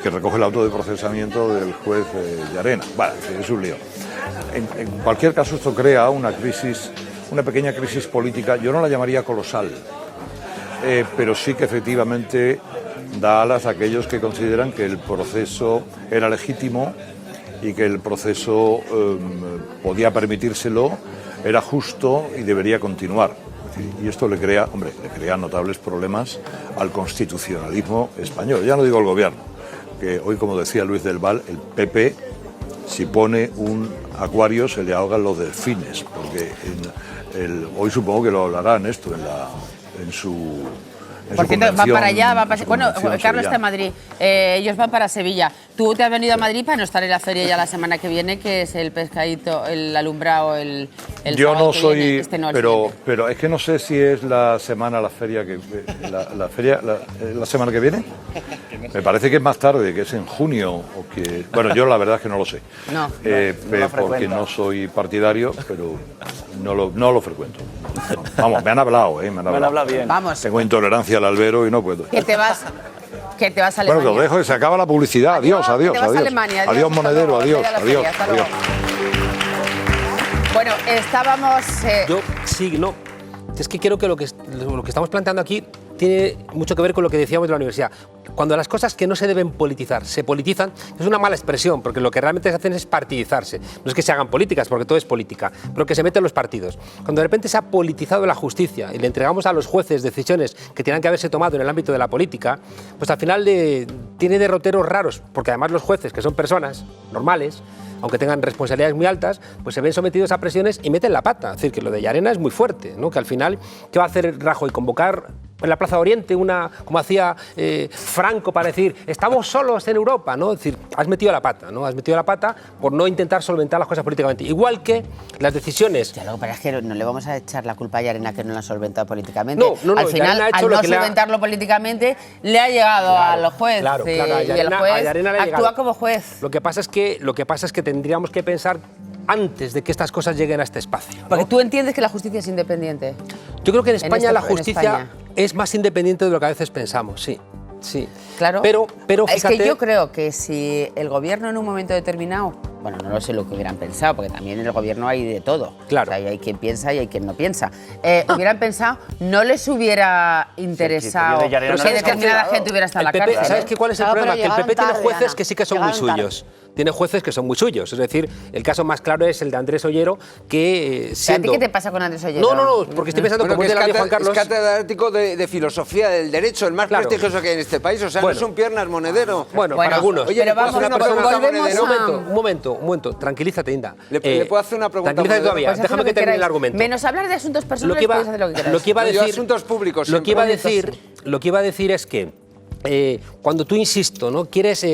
recoge el auto de procesamiento del juez Llarena. Vale, es un lío. En cualquier caso, esto crea una pequeña crisis política. Yo no la llamaría colosal, pero sí que efectivamente da alas a aquellos que consideran que el proceso era legítimo y que el proceso podía permitírselo, era justo y debería continuar. Y esto le crea notables problemas al constitucionalismo español. Ya no digo el gobierno, que hoy, como decía Luis del Val, el PP, si pone un acuario se le ahogan los delfines, porque hoy supongo que lo hablarán esto en su... Por cierto, van para allá, bueno, Carlos está en Madrid, ellos van para Sevilla. Tú te has venido a Madrid para no estar en la feria ya la semana que viene, que es el pescadito, el alumbrado, el yo no soy, pero es que no sé si es la semana la feria la semana que viene. Me parece que es más tarde, que es en junio o que, bueno, yo la verdad es que no lo sé. Porque no soy partidario, pero no lo frecuento. Vamos, me han hablado, me han hablado bien. Vamos. Tengo intolerancia al albero y no puedo. Que te vas a Alemania. Bueno, que lo dejo, que se acaba la publicidad. Adiós. Adiós, monedero, adiós. Bueno, estábamos... Es que creo que lo que estamos planteando aquí tiene mucho que ver con lo que decíamos de la universidad. Cuando las cosas que no se deben politizar se politizan, es una mala expresión, porque lo que realmente se hacen es partidizarse. No es que se hagan políticas, porque todo es política, pero que se meten los partidos. Cuando de repente se ha politizado la justicia y le entregamos a los jueces decisiones que tenían que haberse tomado en el ámbito de la política, pues al final tiene derroteros raros, porque además los jueces, que son personas normales, aunque tengan responsabilidades muy altas, pues se ven sometidos a presiones y meten la pata. Es decir, que lo de Llarena es muy fuerte, ¿no? Que al final, ¿qué va a hacer Rajoy? Convocar en la Plaza de Oriente, como hacía Franco para decir, estamos solos en Europa, ¿no? Es decir, has metido la pata, ¿no? Has metido la pata por no intentar solventar las cosas políticamente. Igual que las decisiones... Ya, lo que pasa es que no le vamos a echar la culpa a Llarena que no lo ha solventado políticamente. No, al final, al no solventarlo políticamente, le ha llegado al juez. Claro, y el juez actúa como juez. Lo que pasa es que tendríamos que pensar antes de que estas cosas lleguen a este espacio, ¿no? Porque tú entiendes que la justicia es independiente. Yo creo que en España la justicia es más independiente de lo que a veces pensamos, sí. Sí. Claro. Pero fíjate... Es que yo creo que si el gobierno en un momento determinado, bueno, no lo sé lo que hubieran pensado, porque también en el gobierno hay de todo. Claro. O sea, hay quien piensa y hay quien no piensa. Hubieran pensado, no les hubiera interesado que determinada gente hubiera estado en la cárcel. ¿Sabes cuál es el problema? Que el PP tiene jueces que sí que son muy suyos. Tiene jueces que son muy suyos. Es decir, el caso más claro es el de Andrés Ollero, que siendo... ¿A ti qué te pasa con Andrés Ollero? No, porque estoy pensando como que es Juan Carlos. Es catedrático de filosofía del derecho, el más prestigioso que hay en este país. O sea, no es un piernas monedero. Bueno, para algunos. Oye, pero vamos, una pregunta un momento. Tranquilízate, Inda. ¿Le puedo hacer una pregunta? Tranquilízate todavía. Pues déjame que termine el argumento. Menos hablar de asuntos personales, puedes hacer lo que quieras. Lo que iba a decir, asuntos públicos. Lo que iba a decir es que cuando tú, insisto, ¿no? quieres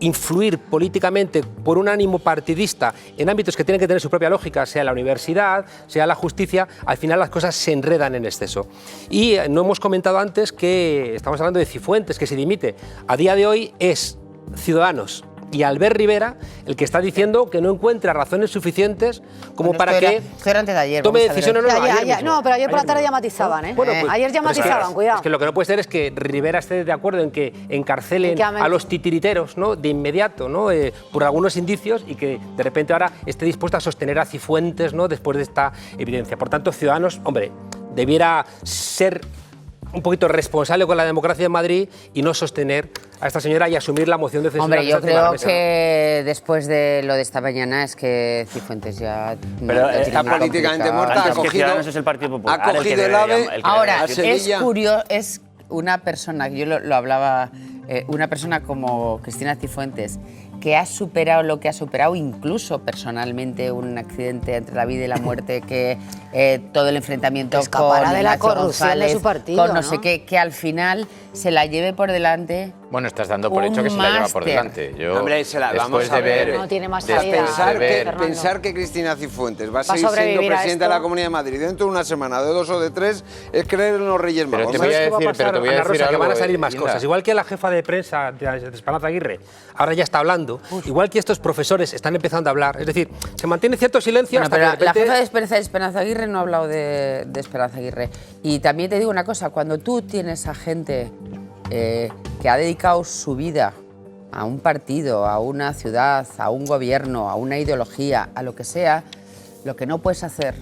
influir políticamente por un ánimo partidista en ámbitos que tienen que tener su propia lógica, sea la universidad, sea la justicia, al final las cosas se enredan en exceso. Y no hemos comentado antes que estamos hablando de Cifuentes, que se dimite. A día de hoy es Ciudadanos y Albert Rivera el que está diciendo que no encuentra razones suficientes como para que tome decisiones. No, pero ayer por la tarde ya matizaban, ¿eh? Bueno, ayer ya matizaban, cuidado. Es que lo que no puede ser es que Rivera esté de acuerdo en que encarcelen a los titiriteros, ¿no? De inmediato, ¿no? Por algunos indicios, y que de repente ahora esté dispuesto a sostener a Cifuentes, ¿no? Después de esta evidencia. Por tanto, Ciudadanos, hombre, debiera ser un poquito responsable con la democracia en Madrid y no sostener a esta señora y asumir la moción de censura. Hombre, yo creo que después de lo de esta mañana es que Cifuentes ya... Pero está políticamente muerta, ha cogido el AVE. Ahora, es curioso, es una persona, yo lo hablaba, una persona como Cristina Cifuentes, que ha superado lo que ha superado, incluso personalmente un accidente entre la vida y la muerte, que todo el enfrentamiento con de la corrupción de su partido, con no sé qué, que al final se la lleve por delante. Bueno, estás dando por hecho que se la lleva por delante. Hombre, vamos a ver. No tiene más salida. Pensar que Cristina Cifuentes va a seguir siendo presidenta de la Comunidad de Madrid dentro de una semana, de 2 o de 3, es creer en los Reyes Magos. Pero te voy a decir que van a salir más cosas. Igual que la jefa de prensa de Esperanza Aguirre ahora ya está hablando, igual que estos profesores están empezando a hablar. Es decir, se mantiene cierto silencio hasta que de repente... La jefa de Esperanza Aguirre no ha hablado de Esperanza Aguirre. Y también te digo una cosa, cuando tú tienes a gente que ha dedicado su vida a un partido, a una ciudad, a un gobierno, a una ideología, a lo que sea, lo que no puedes hacer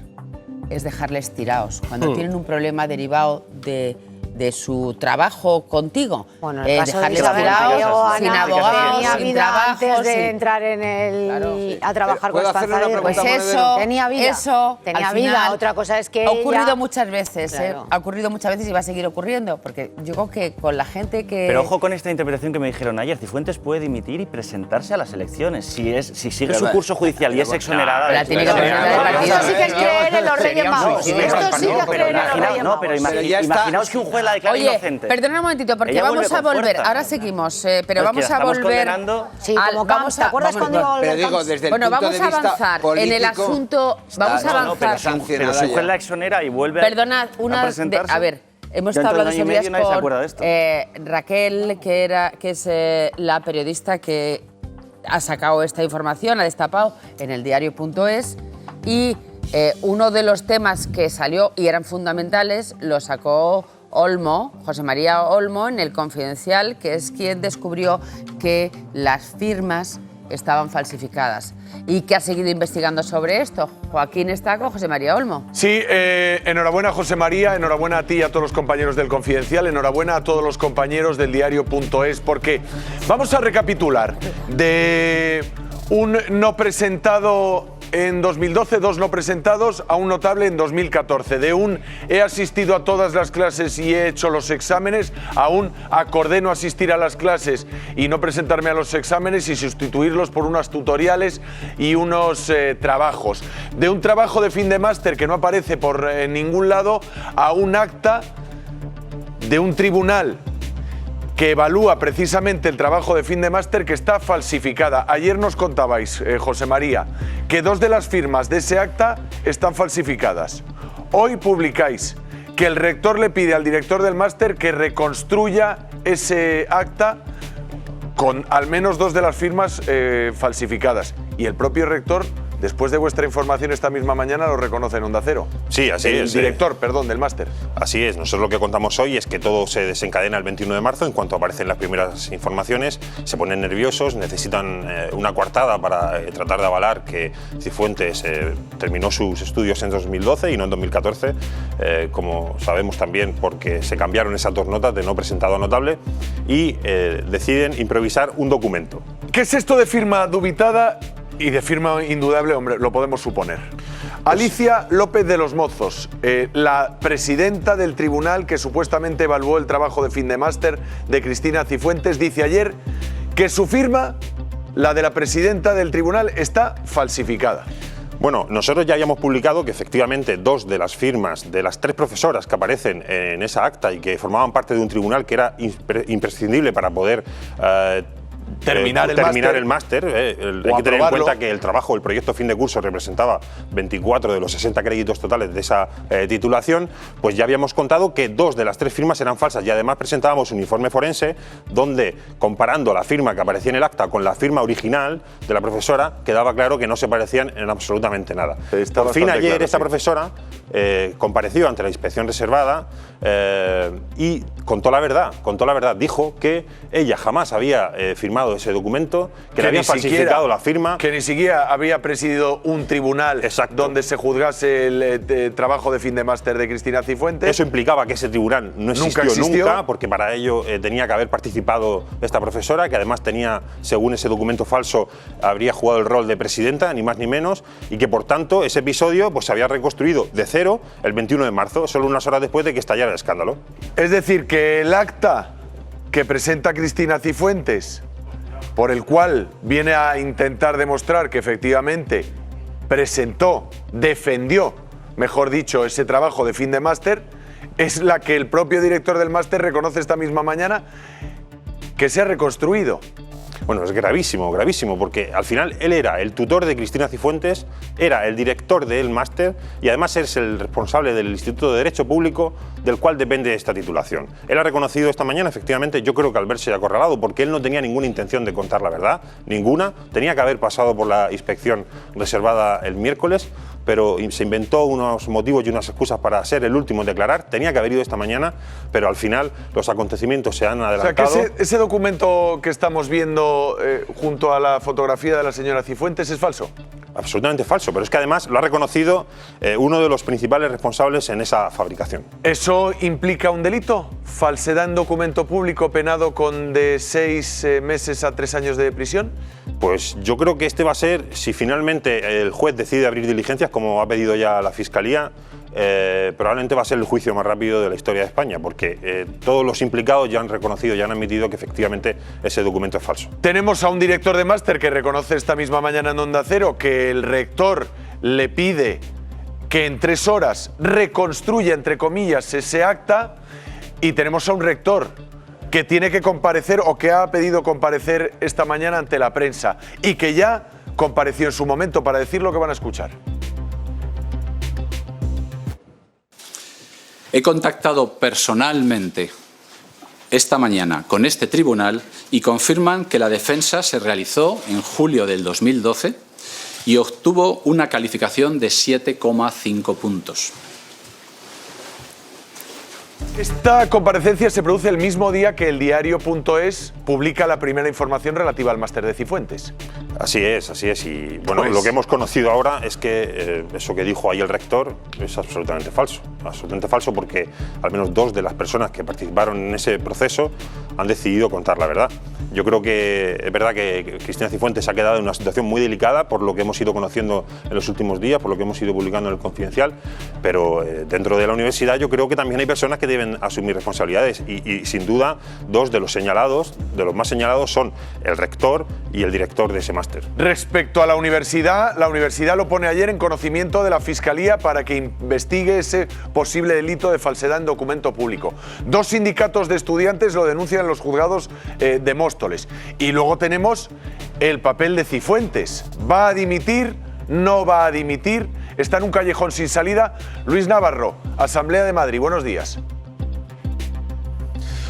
es dejarles tirados. Cuando tienen un problema derivado de su trabajo contigo, bueno, el caso de Isabel tirados, sin abogados, sin trabajo, antes de entrar en el a trabajar con Esperanza Aguirre. Pues eso tenía vida. Otra cosa es que ha ocurrido muchas veces, ha ocurrido muchas veces y va a seguir ocurriendo, porque yo creo que con la gente que... Pero ojo con esta interpretación que me dijeron ayer, Cifuentes puede dimitir y presentarse a las elecciones si sigue su curso judicial y es exonerada. Esto sí que es creer en los Reyes Magos. Esto sí que es creer en los Reyes Magos. No, pero imaginaos que un juez la declara inocente. Perdona un momentito, porque vamos a volver. Ahora seguimos, pero vamos a volver. Sí, como Camps, ¿te acuerdas cuando iba a volver? Pero digo, desde el bueno, vamos a avanzar en el asunto. Vamos a avanzar. Pero su juez la exonera y vuelve a presentarse. A ver, hemos estado hablando sobre esto con Raquel, que es la periodista que ha sacado esta información, ha destapado en el diario.es, y uno de los temas que salió y eran fundamentales lo sacó José María Olmo, en El Confidencial, que es quien descubrió que las firmas estaban falsificadas y que ha seguido investigando sobre esto. Joaquín está con José María Olmo. Sí, enhorabuena José María, enhorabuena a ti y a todos los compañeros del Confidencial, enhorabuena a todos los compañeros del diario.es, porque vamos a recapitular de un no presentado en 2012, 2 no presentados, a un notable en 2014. De un he asistido a todas las clases y he hecho los exámenes, a un acordé no asistir a las clases y no presentarme a los exámenes y sustituirlos por unos tutoriales y unos trabajos. De un trabajo de fin de máster que no aparece por ningún lado, a un acta de un tribunal que evalúa precisamente el trabajo de fin de máster que está falsificada. Ayer nos contabais, José María, que 2 de las firmas de ese acta están falsificadas. Hoy publicáis que el rector le pide al director del máster que reconstruya ese acta con al menos 2 de las firmas falsificadas. Y el propio rector, después de vuestra información esta misma mañana, lo reconoce en Onda Cero. Sí, así es. El director, perdón, del máster. Así es. Nosotros lo que contamos hoy es que todo se desencadena el 21 de marzo. En cuanto aparecen las primeras informaciones, se ponen nerviosos, necesitan una coartada para tratar de avalar que Cifuentes terminó sus estudios en 2012 y no en 2014, como sabemos también porque se cambiaron esas 2 notas de no presentado a notable, y deciden improvisar un documento. ¿Qué es esto de firma dubitada y de firma indudable? Hombre, lo podemos suponer. Alicia López de los Mozos, la presidenta del tribunal que supuestamente evaluó el trabajo de fin de máster de Cristina Cifuentes, dice ayer que su firma, la de la presidenta del tribunal, está falsificada. Bueno, nosotros ya habíamos publicado que efectivamente 2 de las firmas de las 3 profesoras que aparecen en esa acta y que formaban parte de un tribunal que era imprescindible para poder terminar el máster. Hay que tener en cuenta que el trabajo, el proyecto fin de curso representaba 24 de los 60 créditos totales de esa titulación, pues ya habíamos contado que 2 de las 3 firmas eran falsas y además presentábamos un informe forense donde, comparando la firma que aparecía en el acta con la firma original de la profesora, quedaba claro que no se parecían en absolutamente nada. Por fin ayer claro, esta profesora compareció ante la inspección reservada y contó la verdad, dijo que ella jamás había firmado ese documento, que le había falsificado la firma. Que ni siquiera había presidido un tribunal donde se juzgase el trabajo de fin de máster de Cristina Cifuentes. Eso implicaba que ese tribunal no existió nunca, porque para ello tenía que haber participado esta profesora, que además tenía, según ese documento falso, habría jugado el rol de presidenta, ni más ni menos, y que por tanto ese episodio pues, se había reconstruido de cero el 21 de marzo, solo unas horas después de que estallara el escándalo. Es decir, que el acta que presenta Cristina Cifuentes, por el cual viene a intentar demostrar que efectivamente presentó, defendió, mejor dicho, ese trabajo de fin de máster, es la que el propio director del máster reconoce esta misma mañana que se ha reconstruido. Bueno, es gravísimo, gravísimo, porque al final él era el tutor de Cristina Cifuentes, era el director del máster y además es el responsable del Instituto de Derecho Público del cual depende esta titulación. Él ha reconocido esta mañana, efectivamente, yo creo que al verse acorralado, porque él no tenía ninguna intención de contar la verdad, ninguna, tenía que haber pasado por la inspección reservada el miércoles, pero se inventó unos motivos y unas excusas para ser el último en declarar, tenía que haber ido esta mañana, pero al final los acontecimientos se han adelantado. O sea, que ese documento que estamos viendo junto a la fotografía de la señora Cifuentes es falso. Absolutamente falso, pero es que además lo ha reconocido uno de los principales responsables en esa fabricación. ¿Eso implica un delito? ¿Falsedad en documento público penado con de 6 meses a 3 años de prisión? Pues yo creo que este va a ser, si finalmente el juez decide abrir diligencias, como ha pedido ya la Fiscalía, probablemente va a ser el juicio más rápido de la historia de España, porque todos los implicados ya han reconocido, ya han admitido que efectivamente ese documento es falso. Tenemos a un director de máster que reconoce esta misma mañana en Onda Cero que el rector le pide que en 3 horas reconstruya, entre comillas, ese acta, y tenemos a un rector que tiene que comparecer o que ha pedido comparecer esta mañana ante la prensa y que ya compareció en su momento para decir lo que van a escuchar. He contactado personalmente esta mañana con este tribunal y confirman que la defensa se realizó en julio del 2012 y obtuvo una calificación de 7,5 puntos. Esta comparecencia se produce el mismo día que el diario.es publica la primera información relativa al máster de Cifuentes. Así es, y bueno, pues lo que hemos conocido ahora es que eso que dijo ahí el rector es absolutamente falso porque al menos 2 de las personas que participaron en ese proceso han decidido contar la verdad. Yo creo que es verdad que Cristina Cifuentes se ha quedado en una situación muy delicada por lo que hemos ido conociendo en los últimos días, por lo que hemos ido publicando en el Confidencial, pero dentro de la universidad yo creo que también hay personas que deben asumir responsabilidades y sin duda 2 de los señalados, de los más señalados, son el rector y el director de ese máster. máster. Respecto a la universidad lo pone ayer en conocimiento de la Fiscalía para que investigue ese posible delito de falsedad en documento público. 2 sindicatos de estudiantes lo denuncian en los juzgados de Móstoles. Y luego tenemos el papel de Cifuentes. ¿Va a dimitir? ¿No va a dimitir? Está en un callejón sin salida. Luis Navarro, Asamblea de Madrid, buenos días.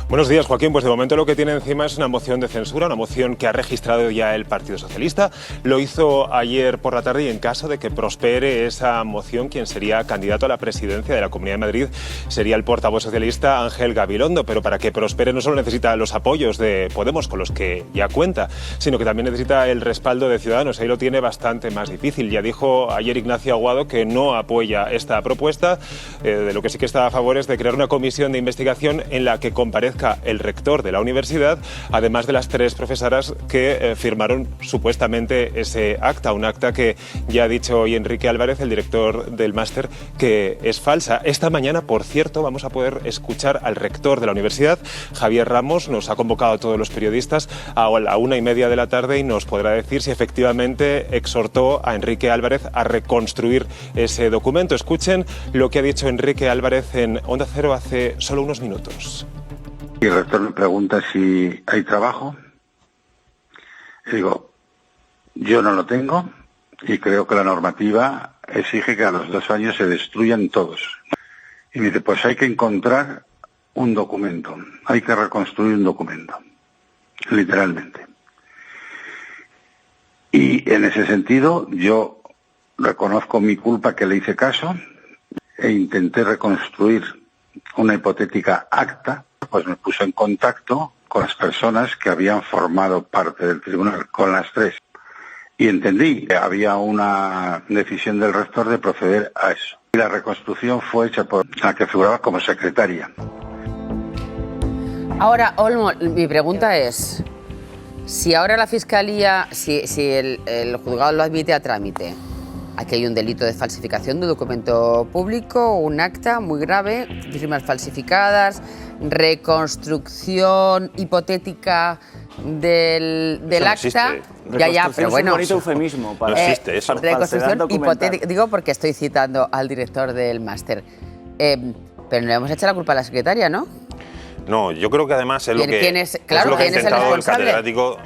Buenos días, Joaquín. Pues de momento lo que tiene encima es una moción de censura, una moción que ha registrado ya el Partido Socialista. Lo hizo ayer por la tarde y en caso de que prospere esa moción, quien sería candidato a la presidencia de la Comunidad de Madrid sería el portavoz socialista Ángel Gabilondo. Pero para que prospere no solo necesita los apoyos de Podemos, con los que ya cuenta, sino que también necesita el respaldo de Ciudadanos. Ahí lo tiene bastante más difícil. Ya dijo ayer Ignacio Aguado que no apoya esta propuesta. De lo que sí que está a favor es de crear una comisión de investigación en la que comparezca el rector de la universidad, además de las 3 profesoras que firmaron supuestamente ese acta, un acta que ya ha dicho hoy Enrique Álvarez, el director del máster, que es falsa. Esta mañana, por cierto, vamos a poder escuchar al rector de la universidad, Javier Ramos. Nos ha convocado a todos los periodistas a la 1:30 de la tarde y nos podrá decir si efectivamente exhortó a Enrique Álvarez a reconstruir ese documento. Escuchen lo que ha dicho Enrique Álvarez en Onda Cero hace solo unos minutos. Y el rector me pregunta si hay trabajo. Y digo, yo no lo tengo y creo que la normativa exige que a los 2 años se destruyan todos. Y me dice, pues hay que encontrar un documento, hay que reconstruir un documento, literalmente. Y en ese sentido yo reconozco mi culpa, que le hice caso e intenté reconstruir una hipotética acta. Pues me puse en contacto con las personas que habían formado parte del tribunal, con las 3. Y entendí que había una decisión del rector de proceder a eso. Y la reconstrucción fue hecha por la que figuraba como secretaria. Ahora, Olmo, mi pregunta es, si ahora la Fiscalía, si el juzgado lo admite a trámite, aquí hay un delito de falsificación de documento público, un acta muy grave, firmas falsificadas, reconstrucción hipotética del acta. Ya, pero bueno. Es un bonito eufemismo. No existe eso. Reconstrucción hipotética, digo porque estoy citando al director del máster. Pero no le vamos a echar la culpa a la secretaria, ¿no? No, yo creo que además es lo que, ¿quién es? Claro, es lo que ha ¿quién es el intentado el responsable? catedrático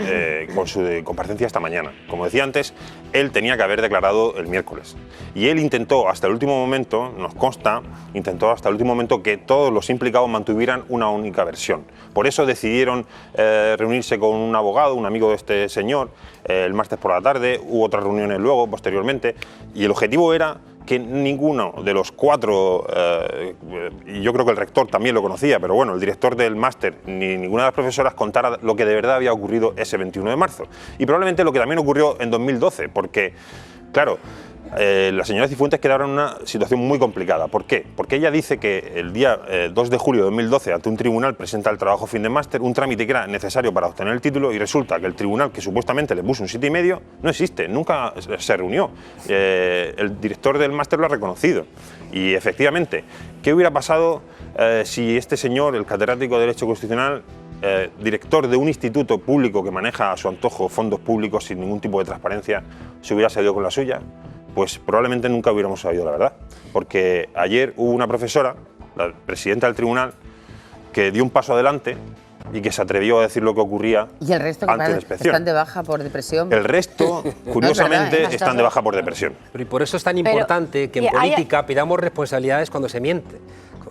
con su comparecencia esta mañana. Como decía antes, él tenía que haber declarado el miércoles. Y él intentó hasta el último momento, nos consta, que todos los implicados mantuvieran una única versión. Por eso decidieron reunirse con un abogado, un amigo de este señor, el martes por la tarde, hubo otras reuniones luego, posteriormente, y el objetivo era que ninguno de los 4, y yo creo que el rector también lo conocía, pero bueno, el director del máster ni ninguna de las profesoras contara lo que de verdad había ocurrido ese 21 de marzo. Y probablemente lo que también ocurrió en 2012, porque, claro, la señora Cifuentes quedaba en una situación muy complicada. ¿Por qué? Porque ella dice que el día 2 de julio de 2012 ante un tribunal presenta el trabajo fin de máster, un trámite que era necesario para obtener el título, y resulta que el tribunal, que supuestamente le puso un 7,5, no existe, nunca se reunió. El director del máster lo ha reconocido. Y efectivamente, ¿qué hubiera pasado si este señor, el catedrático de Derecho Constitucional, director de un instituto público que maneja a su antojo fondos públicos sin ningún tipo de transparencia, se hubiera salido con la suya? Pues probablemente nunca hubiéramos sabido la verdad, porque ayer hubo una profesora, la presidenta del tribunal, que dio un paso adelante y que se atrevió a decir lo que ocurría ¿Y el resto antes de la inspección. están de baja por depresión? El resto, curiosamente, no es verdad, están de baja por depresión. Pero y por eso es tan importante que en política pidamos responsabilidades cuando se miente.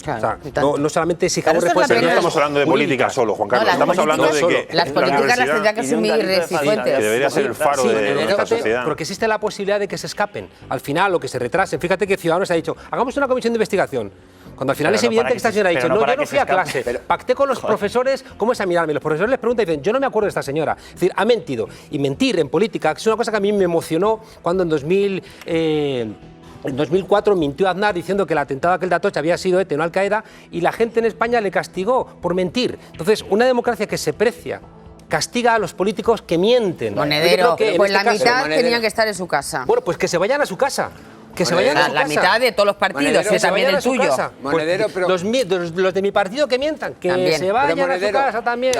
Claro, o sea, no solamente exijamos responsabilidades. Pero no estamos hablando de política solo, Juan Carlos. Estamos hablando de que las políticas las tendría que asumir Cifuentes. Que debería ser el faro de nuestra sociedad. Porque existe la posibilidad de que se escapen al final o que se retrasen. Fíjate que Ciudadanos ha dicho, hagamos una comisión de investigación. Cuando al final es evidente que esta señora ha dicho, yo no fui a clase, pacté con los profesores cómo examinarme. Los profesores les preguntan y dicen, yo no me acuerdo de esta señora. Es decir, ha mentido. Y mentir en política es una cosa que a mí me emocionó cuando en 2004 mintió Aznar diciendo que el atentado a aquel de Atocha había sido ETA, no Al-Qaeda, y la gente en España le castigó por mentir. Entonces, una democracia que se precia castiga a los políticos que mienten. Monedero, pues la mitad tenían que estar en su casa. Bueno, pues que se vayan a su casa. Que se vayan a su la casa. mitad de todos los partidos, que también el tuyo. Monedero, pero los de mi partido que mientan, que también. se vayan a su casa también.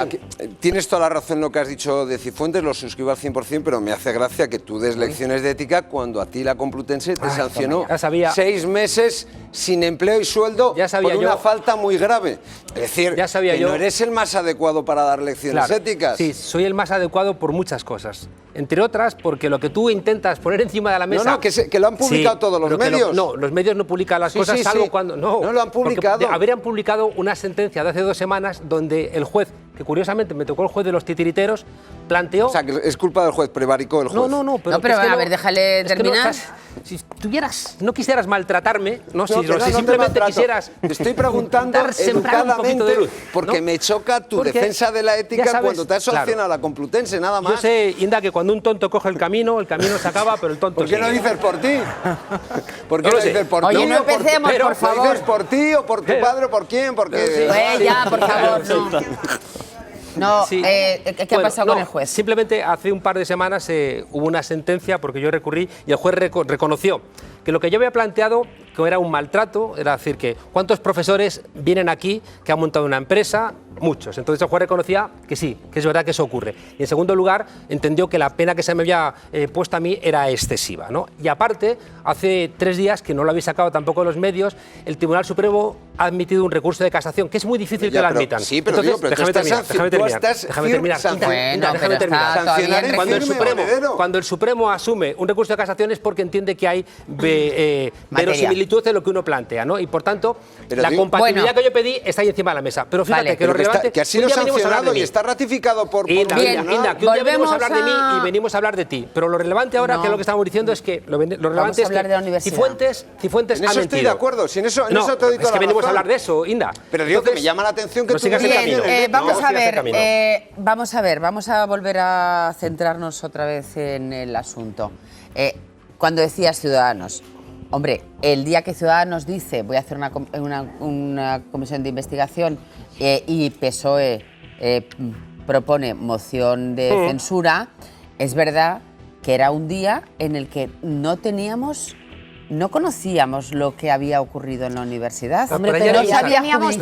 Tienes toda la razón en lo que has dicho de Cifuentes, lo suscribo al 100%, pero me hace gracia que tú des lecciones de ética cuando a ti la Complutense te sancionó 6 meses sin empleo y sueldo por una falta muy grave. Es decir, que no eres el más adecuado para dar lecciones éticas. Sí, soy el más adecuado por muchas cosas. Entre otras, porque lo que tú intentas poner encima de la mesa... No, que lo han publicado todos los medios. No, los medios no publican las cosas, salvo cuando... No lo han publicado. Habrían publicado una sentencia de hace 2 semanas donde el juez, que curiosamente me tocó el juez de los titiriteros, planteó... O sea, que es culpa del juez, prevaricó el juez. No, pero a ver, déjale terminar. Si no quisieras maltratarme, si simplemente quisieras... Te estoy preguntando educadamente porque me choca tu defensa de la ética cuando te has sancionado a la Complutense, nada más. Yo sé, Inda, que cuando un tonto coge el camino se acaba, pero el tonto ¿Por qué sigue. no dices por ti? ¿Por qué no dices por ti? Oye, no empecemos, por favor. ¿Dices por ti o por tu padre o por quién? Porque... ya, por favor, no. No, ¿qué ha pasado con el juez? Simplemente hace un par de semanas hubo una sentencia porque yo recurrí y el juez reconoció que lo que yo había planteado que era un maltrato, era decir que ¿cuántos profesores vienen aquí que han montado una empresa? Muchos. Entonces el juez reconocía que sí, que es verdad que eso ocurre. Y en segundo lugar, entendió que la pena que se me había puesto a mí era excesiva, ¿no? Y aparte, hace 3 días, que no lo habéis sacado tampoco los medios, el Tribunal Supremo ha admitido un recurso de casación, que es muy difícil que lo admitan. Sí, pero entonces, déjame terminar. Cuando el Supremo asume un recurso de casación es porque entiende que hay verosimilitud de lo que uno plantea, ¿no? Y por tanto, la compatibilidad que yo pedí está ahí encima de la mesa. Pero fíjate que lo relevante... Que ha sido sancionado y está ratificado por... Inda, que un día venimos a hablar de mí y venimos a hablar de ti. Pero lo relevante ahora, que es lo que estamos diciendo, es que lo relevante es que Cifuentes ha mentido. En eso estoy de acuerdo, en eso te doy toda la razón. Es que venimos a hablar de eso, Inda. Pero digo que me llama la atención que tú sigas el camino. Vamos a volver a centrarnos otra vez en el asunto. Cuando decías Ciudadanos, hombre, el día que Ciudadanos dice voy a hacer una comisión de investigación y PSOE propone moción de censura, es verdad que era un día en el que no conocíamos lo que había ocurrido en la universidad. Hombre, pero ya teníamos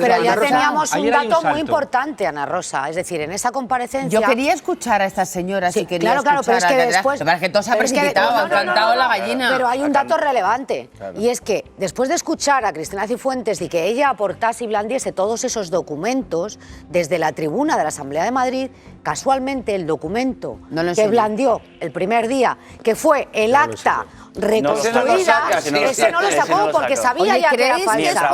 un dato muy importante, Ana Rosa. Es decir, en esa comparecencia... Yo quería escuchar a estas señoras y quería claro, pero es que después... Pero es que todo se ha precipitado, ha cantado la gallina. Pero hay un dato relevante, y es que después de escuchar a Cristina Cifuentes y que ella aportase y blandiese todos esos documentos desde la tribuna de la Asamblea de Madrid, casualmente el documento que blandió el primer día, que fue el acta reconstruida, ese no lo sacó porque sabía ya que era falsa.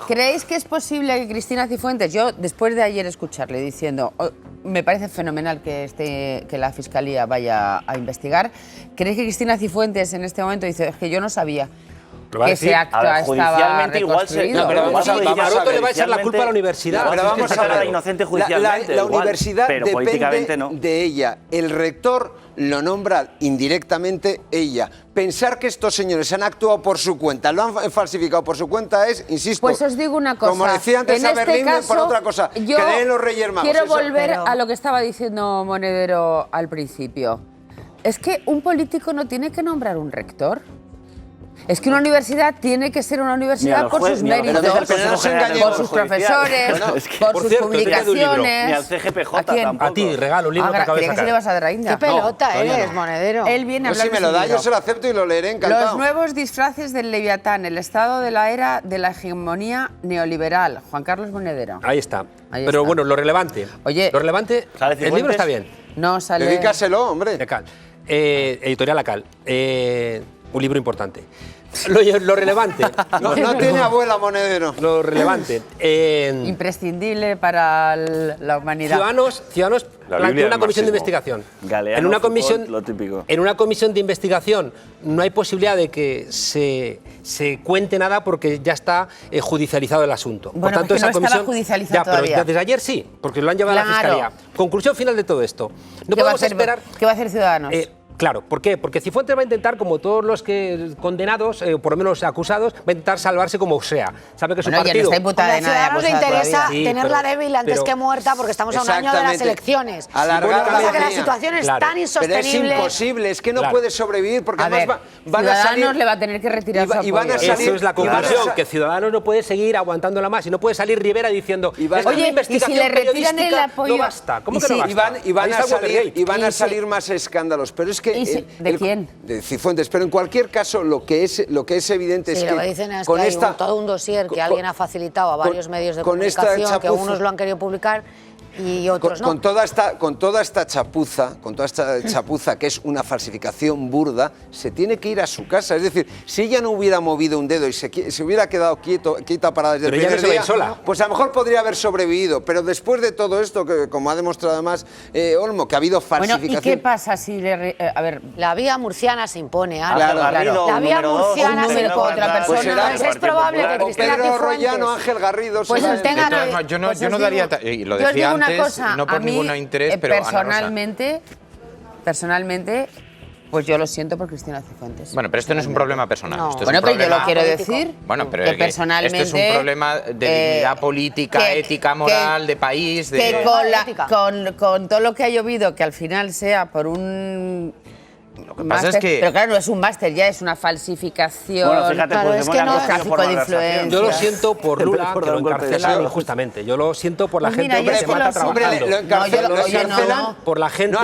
¿Creéis que es posible que Cristina Cifuentes, yo después de ayer escucharle diciendo, me parece fenomenal que la Fiscalía vaya a investigar, ¿creéis que Cristina Cifuentes en este momento dice, es que yo no sabía que ese acta estaba reconstruido? Maroto le va a echar la culpa a la universidad. Pero vamos a ver, inocente judicialmente, la universidad pero políticamente no. de ella. El rector lo nombra indirectamente ella. Pensar que estos señores han actuado por su cuenta, lo han falsificado por su cuenta es, insisto... Pues os digo una cosa. Como decía antes a Berlín, por otra cosa, que den los Reyes Magos. Quiero volver a lo que estaba diciendo Monedero al principio. Es que un político no tiene que nombrar un rector. Es que una universidad tiene que ser una universidad por sus méritos, por sus profesores, por sus publicaciones. Ni al CGPJ tampoco. A ti, regalo un libro que acabas de sacar. ¿Qué le vas a dar a Inda? Qué pelota eres, Monedero. Él viene a hablar si me lo da, yo se lo acepto y lo leeré encantado. Los nuevos disfraces del Leviatán, el estado de la era de la hegemonía neoliberal. Juan Carlos Monedero. Ahí está. Pero bueno, lo relevante. Oye, lo relevante, el libro está bien. No sale... Dedícaselo, hombre. Editorial Acal. Un libro importante. Lo relevante. No tiene abuela, Monedero. Lo relevante. Imprescindible para la humanidad. Ciudadanos planteó una comisión de investigación. Galeano, lo típico. En una comisión de investigación no hay posibilidad de que se cuente nada porque ya está judicializado el asunto. Bueno, por tanto, esa comisión judicializado todavía. Pero desde ayer sí, porque lo han llevado a la Fiscalía. Conclusión final de todo esto. No podemos esperar. ¿Qué va a hacer Ciudadanos? Claro, ¿por qué? Porque Cifuentes va a intentar, como todos los que condenados, por lo menos acusados, va a intentar salvarse como sea. Sabe que su partido... Ya no está imputada de nada. A los ciudadanos le interesa tenerla débil antes que muerta, porque estamos a un año de las elecciones. Alargar que la situación es tan insostenible. Pero es imposible, es que no puede sobrevivir, porque además van a salir... le va a tener que retirar su y van a salir, eso es la conclusión, que Ciudadanos no puede seguir aguantándola más, y no puede salir Rivera diciendo, oye, y si le retiran el apoyo... No basta, ¿cómo que no basta? Y van a salir más escándalos, pero es que... ¿De quién? De Cifuentes, pero en cualquier caso lo que es evidente es que... lo que dicen es que hay todo un dossier que alguien ha facilitado a varios medios de comunicación, que unos lo han querido publicar y otros no. Con toda esta chapuza que es una falsificación burda, se tiene que ir a su casa. Es decir, si ella no hubiera movido un dedo y se hubiera quedado quieta parada desde el primer día, pues a lo mejor podría haber sobrevivido. Pero después de todo esto, que como ha demostrado además Olmo, que ha habido falsificación... Bueno, ¿y qué pasa si le... A ver, la vía murciana se impone, Ana. Claro. La vía murciana se impone. Otra persona. Pues es probable que Cristina Pedro Rollano, Ángel Garrido... Pues tengan... Yo no daría... Y lo decía antes, no por ningún interés, pero personalmente, pues yo lo siento por Cristina Cifuentes. Bueno, pero esto no es un problema personal. Esto bueno, es un pero problema, yo lo quiero decir. Bueno, pero que personalmente esto es un problema de dignidad política, ética, moral, de país. Que con todo lo que ha llovido, que al final sea por un... Lo que pasa es que... Pero claro, no es un máster, ya es una falsificación. Bueno, fíjate, claro, pues es que no es tráfico de influencia. Yo lo siento por Lula, que lo encarcelan injustamente. Yo lo siento por la gente que se mata trabajando. Por la gente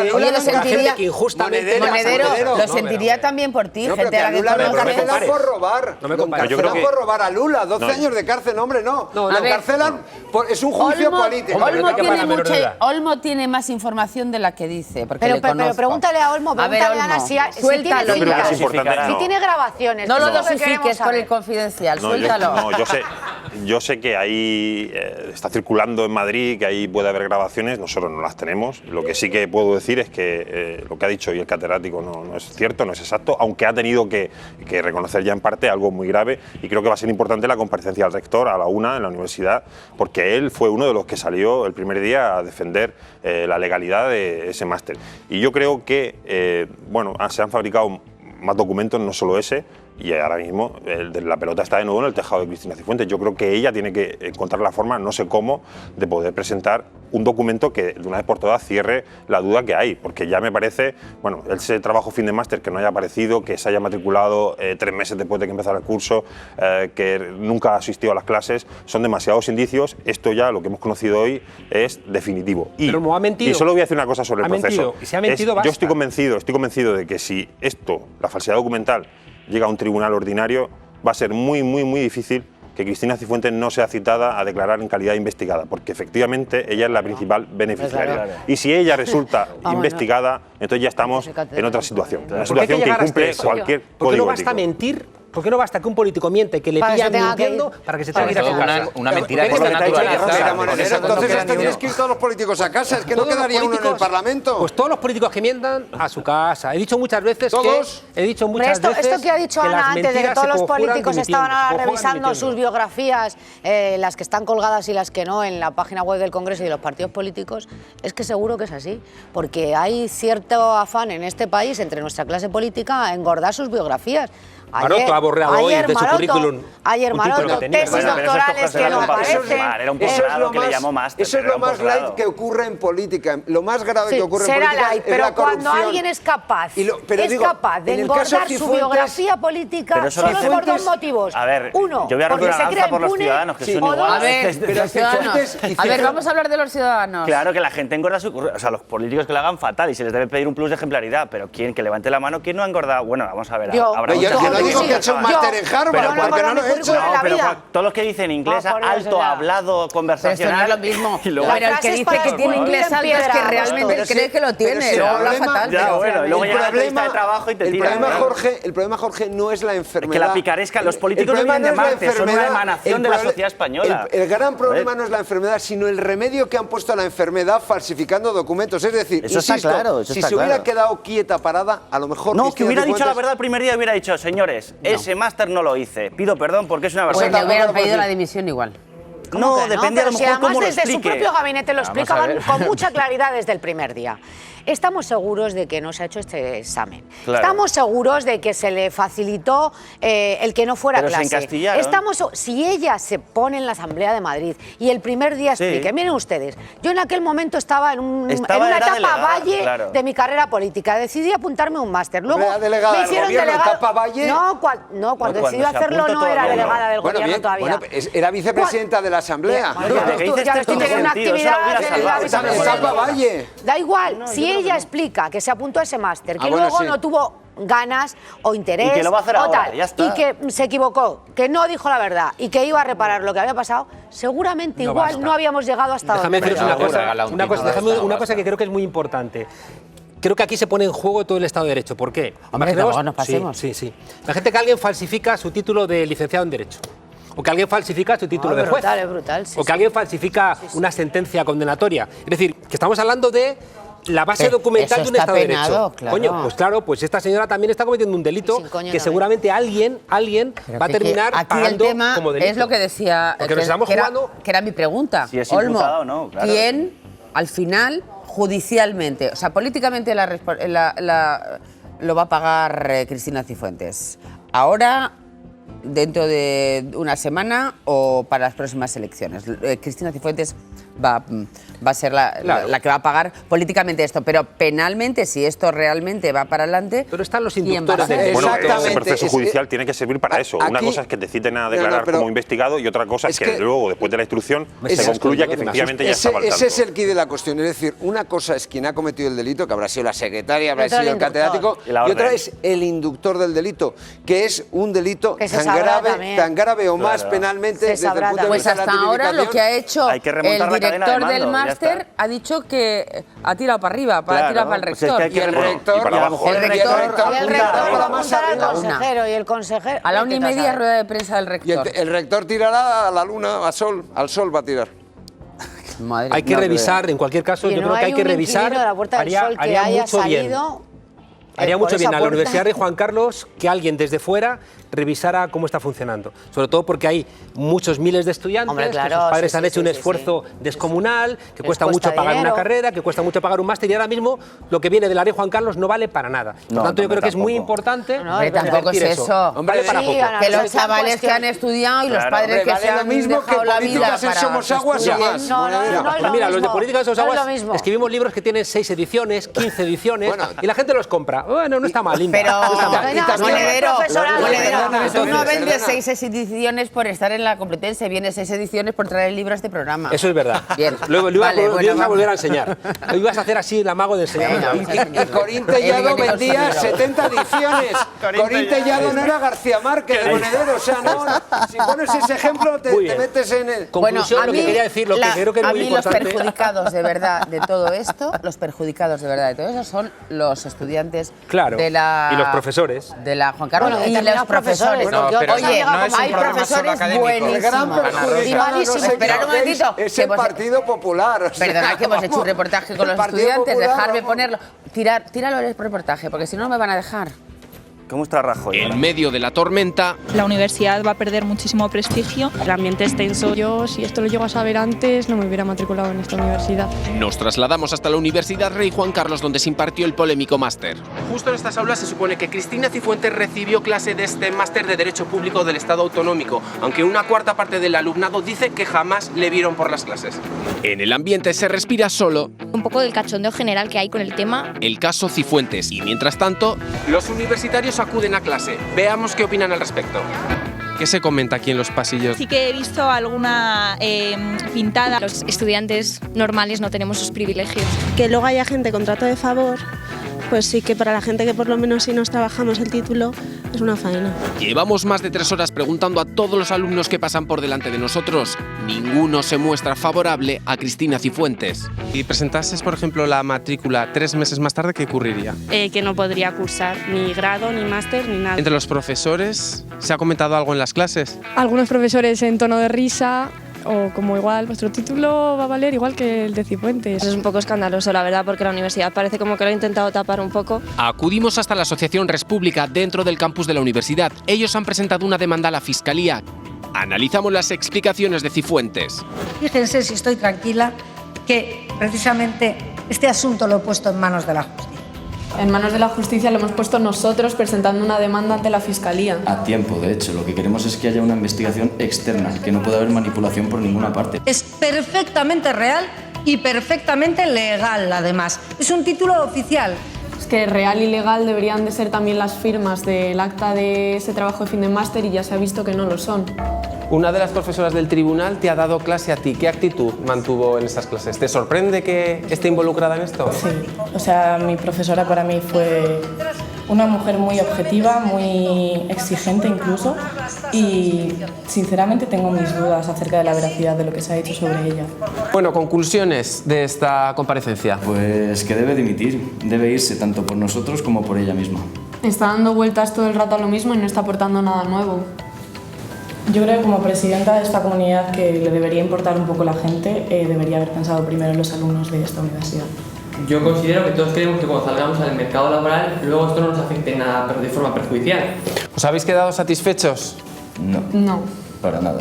que injustamente... Monedero, lo sentiría también por ti, gente a la que Lula lo encarcelan por robar. Lo encarcelan por robar a Lula, 12 años de cárcel, hombre, no. Lo encarcelan, es un juicio político. Olmo tiene más información de la que dice, porque pero pregúntale a Olmo, pregúntale a Ana si suéltalo. Si tiene grabaciones. No lo dosifiques por el confidencial, suéltalo. Yo sé que ahí está circulando en Madrid, que ahí puede haber grabaciones, nosotros no las tenemos. Lo que sí que puedo decir es que lo que ha dicho hoy el catedrático no es cierto, no es exacto, aunque ha tenido que reconocer ya en parte algo muy grave, y creo que va a ser importante la comparecencia del rector a la una en la universidad, porque él fue uno de los que salió el primer día a defender la legalidad de ese máster. Y yo creo que se han fabricado más documentos, no solo ese, y ahora mismo la pelota está de nuevo en el tejado de Cristina Cifuentes. Yo creo que ella tiene que encontrar la forma, no sé cómo, de poder presentar un documento que de una vez por todas cierre la duda que hay, porque ya me parece, ese trabajo fin de máster que no haya aparecido, que se haya matriculado 3 meses después de que empezara el curso, que nunca ha asistido a las clases, son demasiados indicios. Esto ya, lo que hemos conocido hoy, es definitivo. Pero no ha mentido. Y solo voy a decir una cosa sobre el proceso. Y si ha mentido, basta. Yo estoy convencido de que si la falsedad documental, llega a un tribunal ordinario, va a ser muy, muy, muy difícil que Cristina Cifuentes no sea citada a declarar en calidad de investigada, porque efectivamente ella es la principal beneficiaria. Claro. Y si ella resulta investigada, entonces ya estamos en otra situación. Una situación que incumple cualquier código ético. ¿Por qué no basta mentir? ¿Por qué no basta que un político miente, que le pillan mintiendo para que se tenga que ir a su casa? Una mentira de esta naturaleza. Entonces tendríais que ir todos los políticos a casa, es que no quedaría uno en el Parlamento. Pues todos los políticos que mientan a su casa. He dicho muchas veces esto que ha dicho Ana antes, de que todos los políticos estaban ahora revisando sus biografías, las que están colgadas y las que no, en la página web del Congreso y de los partidos políticos, es que seguro que es así, porque hay cierto afán en este país, entre nuestra clase política, a engordar sus biografías. Maroto ha borrado hoy de su currículum. Ayer Maroto, tesis doctorales que no aparecen. Era un posgrado que le llamó máster. Eso es lo más light que ocurre en política. Lo más grave que ocurre en política es la corrupción. Pero cuando alguien es capaz de engordar su biografía política, solo es por 2 motivos. A ver, uno, yo voy a romper una lanza por los ciudadanos, que son iguales. A ver, vamos a hablar de los ciudadanos. Claro que la gente engorda su currículum. O sea, los políticos que lo hagan fatal y se les debe pedir un plus de ejemplaridad, pero ¿quién? Que levante la mano. ¿Quién no ha engordado? Bueno, vamos a ver. No digo que ha hecho un máster en Harvard, porque no lo he hecho. Pero todos los que dicen inglés alto, hablado, conversacional... Pero eso no es lo mismo. Pero el que dice que tiene inglés alto es que realmente cree que lo tiene. Luego habla fatal. Ya, bueno, y luego llega la entrevista de trabajo y te tira. El problema, Jorge, no es la enfermedad. Que la picaresca, los políticos no vienen de Marte, son una emanación de la sociedad española. El gran problema no es la enfermedad, sino el remedio que han puesto a la enfermedad falsificando documentos. Es decir, eso está claro, si se hubiera quedado quieta, parada, a lo mejor... No, que hubiera dicho la verdad el primer día, hubiera dicho, señores, ese máster no lo hice. Pido perdón porque es una verdad. Pues le hubieran pedido la dimisión igual. No, depende a lo mejor cómo lo explique. Desde su propio gabinete lo explicaban con mucha claridad desde el primer día. estamos seguros de que no se ha hecho este examen. Claro. Estamos seguros de que se le facilitó el que no fuera clase. Se encastillaron. Si ella se pone en la Asamblea de Madrid y el primer día explique, miren ustedes, yo en aquel momento estaba en una etapa valle de mi carrera política, decidí apuntarme a un máster. Luego me hicieron delegada. No, cuando decidí hacerlo no era delegada del gobierno todavía. Era vicepresidenta de la Asamblea. Tenía una actividad en la vicepresidencia. Da igual, si ella explica que se apuntó a ese máster, que luego no tuvo ganas o interés y que lo va a hacer o ahora, tal, ya está. y que se equivocó, que no dijo la verdad y que iba a reparar lo que había pasado, seguramente igual no habíamos llegado hasta donde. Déjame deciros una cosa que creo que es muy importante. Creo que aquí se pone en juego todo el Estado de Derecho. ¿Por qué? Nos pasemos. Sí. Imagínate que alguien falsifica su título de licenciado en Derecho. O que alguien falsifica su título de juez. Es brutal, o que alguien falsifica una sentencia condenatoria. Es decir, que estamos hablando de la base documental de un Estado de Derecho. Claro. Coño, pues esta señora también está cometiendo un delito que seguramente alguien va a terminar pagando como delito. Es lo que decía, que era mi pregunta. Si es Olmo, imputado o no, claro. ¿quién al final judicialmente, o sea, políticamente lo va a pagar Cristina Cifuentes? ¿Ahora, dentro de una semana o para las próximas elecciones? Cristina Cifuentes va a ser la que va a pagar políticamente esto, pero penalmente, si esto realmente va para adelante... Pero están los inductores de... Bueno, ese proceso judicial tiene que servir para eso. Una cosa es que te citen a declarar como investigado y otra cosa es que luego, después de la instrucción, se concluya que efectivamente ya está faltando. Ese es el quid de la cuestión. Es decir, una cosa es quien ha cometido el delito, que habrá sido la secretaria, habrá sido el catedrático, y otra es el inductor del delito, que es un delito tan grave o más penalmente desde el punto de vista de la tipificación. Pues hasta ahora lo que ha hecho el director del máster ha dicho que ha tirado para arriba, ha tirado para el rector. Y el rector y el consejero. A la 1:30 rueda de prensa del rector. Y el rector tirará a la luna, al sol va a tirar. Hay que revisar, en cualquier caso, yo creo que hay que revisar. Haría mucho bien. Haría mucho bien a la Universidad Rey Juan Carlos que alguien desde fuera revisara cómo está funcionando. Sobre todo porque hay muchos miles de estudiantes, que sus padres han hecho un esfuerzo descomunal, que cuesta mucho pagar una carrera, que cuesta mucho pagar un máster, y ahora mismo lo que viene de la Rey Juan Carlos no vale para nada. Por tanto, yo creo que es muy importante. Tampoco es eso. Vale para poco. Que los chavales que han estudiado y los padres que se han dejado la vida para... Somos Aguas o más. Mira, los de Políticas Somos Aguas escribimos libros que tienen 6 ediciones, 15 ediciones, y la gente los compra. Bueno, no está mal, Linda. Pero, Monedero, tú no vendes 6 ediciones por estar en la Complutense, vienes 6 ediciones por traer el libro a este programa. Eso es verdad. Bien. Luego lo ibas a volver a enseñar. Lo ibas a hacer así, el amago de enseñar. Y Corín Tellado vendía 70 ediciones. Corín Tellado no era García Márquez de Monedero. O sea, no, si pones ese ejemplo te metes en el... Conclusión, lo que quería decir, lo que creo que es muy importante... A mí los perjudicados de verdad de todo esto, son los estudiantes de la... Y los profesores. De la Juan Carlos y los profesores. Oye, hay profesores buenísimos. Esperad un momentito. Es el Partido Popular. Perdona que hemos hecho un reportaje con los estudiantes, dejarme ponerlo. Tíralo el reportaje, porque si no me van a dejar. ¿Cómo está Rajoy? En medio de la tormenta... La universidad va a perder muchísimo prestigio. El ambiente es tenso. Yo, si esto lo llego a saber antes, no me hubiera matriculado en esta universidad. Nos trasladamos hasta la Universidad Rey Juan Carlos, donde se impartió el polémico máster. Justo en estas aulas se supone que Cristina Cifuentes recibió clase de este máster de Derecho Público del Estado Autonómico, aunque una cuarta parte del alumnado dice que jamás le vieron por las clases. En el ambiente se respira solo... Un poco del cachondeo general que hay con el tema. El caso Cifuentes. Y mientras tanto... Los universitarios acuden a clase. Veamos qué opinan al respecto. ¿Qué se comenta aquí en los pasillos? Sí que he visto alguna pintada. Los estudiantes normales no tenemos sus privilegios. Que luego haya gente con trato de favor, pues sí que para la gente que por lo menos si nos trabajamos el título es una faena. Llevamos más de 3 horas preguntando a todos los alumnos que pasan por delante de nosotros. Ninguno se muestra favorable a Cristina Cifuentes. Si presentases, por ejemplo, la matrícula 3 meses más tarde, ¿qué ocurriría? Que no podría cursar ni grado, ni máster, ni nada. ¿Entre los profesores se ha comentado algo en las clases? Algunos profesores en tono de risa... O como igual, vuestro título va a valer igual que el de Cifuentes. Es un poco escandaloso, la verdad, porque la universidad parece como que lo ha intentado tapar un poco. Acudimos hasta la Asociación Respública dentro del campus de la universidad. Ellos han presentado una demanda a la Fiscalía. Analizamos las explicaciones de Cifuentes. Fíjense si estoy tranquila, que precisamente este asunto lo he puesto en manos de la justicia. En manos de la justicia lo hemos puesto nosotros presentando una demanda ante la Fiscalía. A tiempo, de hecho. Lo que queremos es que haya una investigación externa, que no pueda haber manipulación por ninguna parte. Es perfectamente real y perfectamente legal, además. Es un título oficial. Es que real y legal deberían de ser también las firmas del acta de ese trabajo de fin de máster y ya se ha visto que no lo son. Una de las profesoras del tribunal te ha dado clase a ti. ¿Qué actitud mantuvo en esas clases? ¿Te sorprende que esté involucrada en esto? Sí, o sea, mi profesora para mí fue una mujer muy objetiva, muy exigente incluso, y sinceramente tengo mis dudas acerca de la veracidad de lo que se ha hecho sobre ella. Bueno, conclusiones de esta comparecencia. Pues que debe dimitir, debe irse tanto por nosotros como por ella misma. Está dando vueltas todo el rato a lo mismo y no está aportando nada nuevo. Yo creo que como presidenta de esta comunidad que le debería importar un poco la gente, debería haber pensado primero en los alumnos de esta universidad. Yo considero que todos queremos que cuando salgamos al mercado laboral luego esto no nos afecte nada de forma perjudicial. ¿Os habéis quedado satisfechos? No. No. Para nada.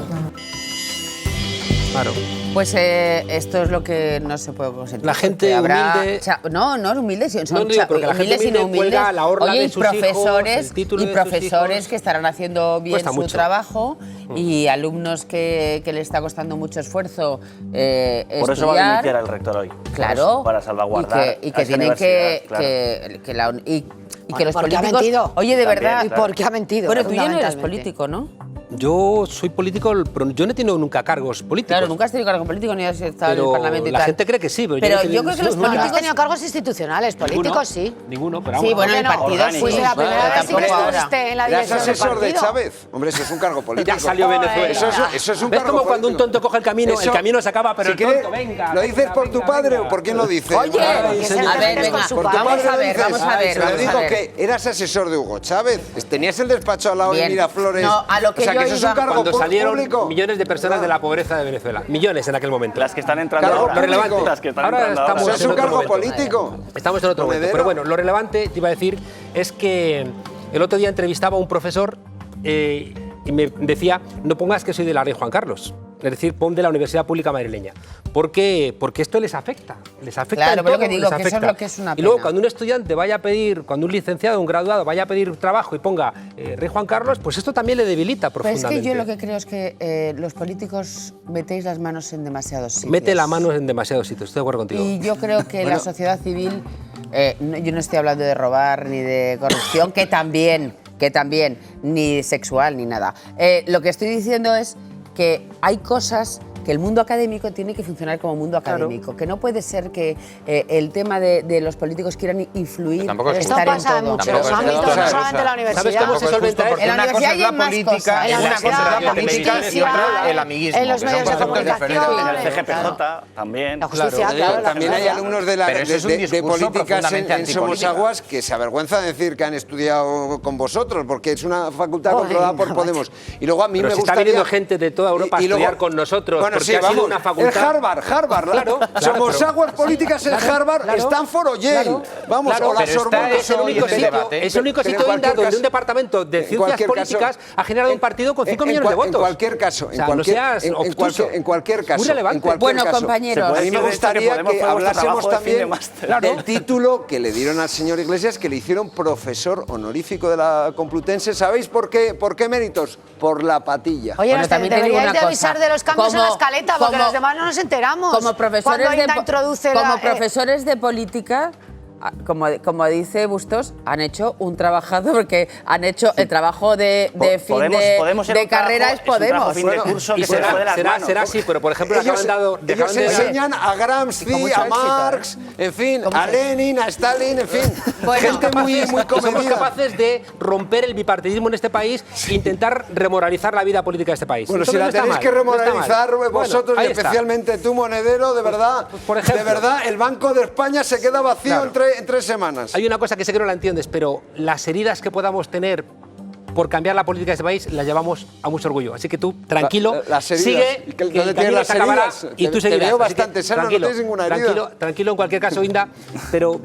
Claro. Pues esto es lo que no se puede consentir. La gente humilde... No humilde, son digo, porque la gente humildes y no humilde humildes. cuelga la orla Oye, de y sus profesores, hijos, el título y de sus profesores hijos. que estarán haciendo bien Cuesta su mucho. trabajo y alumnos que le está costando mucho esfuerzo estudiar. Por eso va a iniciar el rector hoy. Claro. Para salvaguardar y que a esa tienen universidad, y que los porque políticos... ha mentido. Oye, de También, verdad... ¿y por qué ha mentido? Bueno, tú ya no eres Fundamentalmente. político, ¿no? Yo soy político, pero yo no he tenido nunca cargos políticos. Claro, nunca has tenido cargo político ni has estado en el Pero Parlamento y la tal. gente cree que sí, pero Pero yo yo creo que los No has políticos... tenido cargos institucionales, políticos sí. Ninguno, pero Sí, bueno, en el no? partido sí. Pues la primera vez sí que estuviste en la ¿Eras dirección del asesor de partido. Chávez? Hombre, eso es un cargo político. Ya salió Venezuela. Eso es un ¿Ves cargo como cuando un político? tonto coge el camino se acaba, pero si el quieres, tonto, venga. ¿lo dices por tu padre o por quién lo dices? Oye, a ver, venga, Por tu vamos padre a lo ver, dices. vamos a ver, Pero vamos a digo ver. que eras asesor de Hugo Chávez. Tenías el despacho al lado de Bien. Miraflores. No, a lo que o sea, yo que eso es iba- un cargo Cuando salieron público. millones de personas de la pobreza de Venezuela. Millones en aquel momento. Las que están entrando Cargo ahora. Lo relevante. Las que están Ahora entrando ahora. estamos Eso es en un otro cargo momento. político. Estamos en otro momento. Monedero. Pero bueno, lo relevante, te iba a decir, es que el otro día entrevistaba a un profesor y me decía, no pongas que soy de la Rey Juan Carlos. Es decir, pon de la Universidad Pública Madrileña. ¿Por qué? Porque esto les afecta. Les afecta Claro, en pero todo, que digo les que eso es afecta. lo que es una Y luego, pena. cuando un estudiante vaya a pedir, cuando un licenciado, un graduado vaya a pedir trabajo y ponga Rey Juan Carlos, pues esto también le debilita Pero es profundamente. que yo lo que creo es que los políticos metéis las manos en demasiados sitios. Mete la mano en demasiados sitios, estoy de acuerdo contigo. Y yo creo que la sociedad civil, yo no estoy hablando de robar ni de corrupción, que también, ni sexual ni nada. Lo que estoy diciendo es que hay cosas que el mundo académico tiene que funcionar como mundo académico, que no puede ser que el tema de los políticos quieran influir, Tampoco es estar Esto pasa en todo. muchos ámbitos, no solamente en la universidad. ¿Sabes cómo se solventa esto? En la Una cosa universidad es la hay más política, cosas. En la una cosa es la universidad, política y justicia, otra el amiguismo. en los que son medios de conceptos comunicación, diferentes. En el claro. CGPJ también. La justicia, claro, la También hay justicia. alumnos de, Pero eso es un de discurso políticas profundamente en antipolítica. Somosaguas que se avergüenza de decir que han estudiado con vosotros, porque es una facultad controlada por Podemos. Y luego a mí Pero me si está gustaría... viniendo gente de toda Europa a y luego- estudiar con nosotros, Bueno, porque sí, ha sido vamos, una facultad... el Harvard, Claro, Somosaguas políticas en Harvard, Stanford o Yale. Vamos, o la pero Sorbona. está Es el único hoy en el sitio, debate. es el único Pero en sitio cualquier donde caso- un departamento de en ciencias cualquier políticas caso- ha generado un partido con 5 millones de votos. En cualquier caso, O sea, no seas obtuso. en cualquier caso, Muy relevante. en cualquier Bueno, caso, compañeros. a mí me gustaría Podemos que fue vuestro hablásemos trabajo de fin de también máster. del título que le dieron al señor Iglesias, que le hicieron profesor honorífico de la Complutense. ¿Sabéis por qué? ¿Por qué méritos? Por la patilla. Oye, Bueno, nos también te digo deberíais una de avisar cosa. de los cambios en la Como- escaleta, porque como- los demás no nos enteramos. Como profesores, Cuando Aina introduce como la, profesores de política, como dice Bustos, han hecho un trabajado, porque han hecho el trabajo de fin Podemos de carrera es Podemos. fin de curso Y que se le fue de las manos. será así, pero por ejemplo Ellos, dejaban ellos de enseñan a Gramsci, a Marx, en fin, a Lenin, a Stalin, en fin, gente muy somos comedida. capaces de romper el bipartidismo en este país e intentar remoralizar la vida política de este país. Bueno, Entonces, si la no está tenéis mal, que no está mal. remoralizar Bueno, vosotros, ahí y está. especialmente tú, Monedero, de verdad, por ejemplo. de verdad, el Banco de España se queda vacío en 3 semanas. Hay una cosa que sé que no la entiendes, pero las heridas que podamos tener por cambiar la política de este país las llevamos a mucho orgullo. Así que tú, tranquilo, Las heridas. sigue, ¿Y que dónde el tienes camino las se acabará heridas? y tú Te seguirás. veo Así que bastante sano, no tienes ninguna herida. tranquilo en cualquier caso, Inda, pero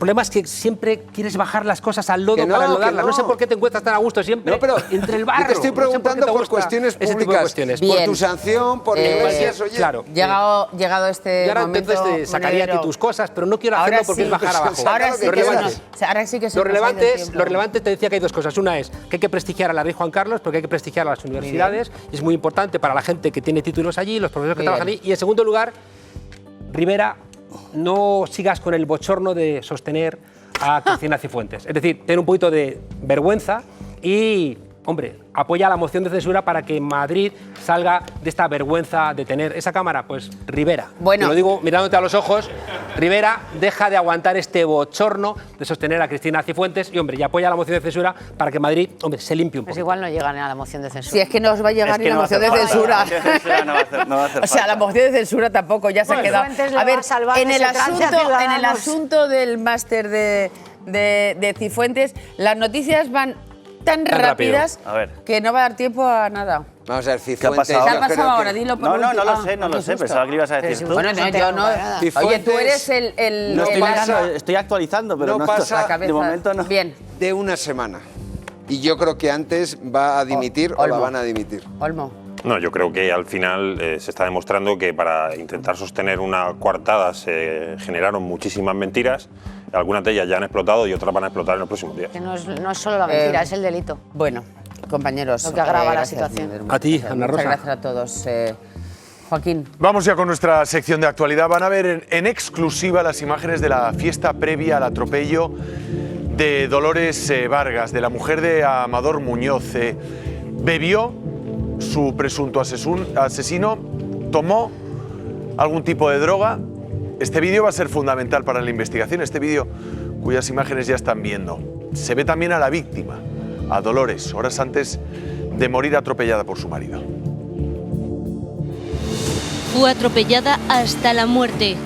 problema es que siempre quieres bajar las cosas al lodo para enlodarlas. No sé por qué te encuentras tan a gusto siempre entre el barro. Te estoy preguntando por cuestiones públicas, por tu sanción, por Iglesias, oye. Claro. Llegado este momento, entonces sacaría de tus cosas, pero no quiero hacerlo porque es bajar abajo. Ahora sí que lo relevante, te decía que hay dos cosas. Una es que hay que prestigiar a la Rey Juan Carlos, porque hay que prestigiar a las universidades. Es muy importante para la gente que tiene títulos allí, los profesores que trabajan allí. Y en segundo lugar, Rivera, no sigas con el bochorno de sostener a Cristina Cifuentes. Es decir, ten un poquito de vergüenza y, hombre, apoya la moción de censura para que Madrid salga de esta vergüenza de tener esa Cámara. Pues Rivera, te lo digo mirándote a los ojos, Rivera, deja de aguantar este bochorno de sostener a Cristina Cifuentes y, hombre, y apoya la moción de censura para que Madrid, hombre, se limpie un poco. Pues igual no llegan a la moción de censura. Si es que no os va a llegar ni la moción de censura. O sea, la moción de censura tampoco, ya se ha quedado. A ver, en el asunto del máster de Cifuentes, las noticias van tan rápidas que no va a dar tiempo a nada. Vamos a ver, Cifuentes. ¿Qué ha pasado ahora? Dilo por No lo sé, pensaba que ibas a decir tú. Bueno, yo no. Oye, tú eres el... No estoy actualizando, pero no pasa, de momento no. Bien. De una semana. Y yo creo que antes va a dimitir o la van a dimitir. Olmo. No, yo creo que al final se está demostrando que para intentar sostener una coartada se generaron muchísimas mentiras. Algunas de ellas ya han explotado y otras van a explotar en los próximos días. Que no es solo la mentira, es el delito. Bueno, compañeros. Lo que agrava la situación. A ti, Ana Rosa. Muchas gracias a todos. Joaquín. Vamos ya con nuestra sección de actualidad. Van a ver en exclusiva las imágenes de la fiesta previa al atropello de Dolores Vargas, de la mujer de Amador Muñoz. Bebió, su presunto asesino, tomó algún tipo de droga. Este vídeo va a ser fundamental para la investigación, este vídeo cuyas imágenes ya están viendo. Se ve también a la víctima, a Dolores, horas antes de morir atropellada por su marido. Fue atropellada hasta la muerte.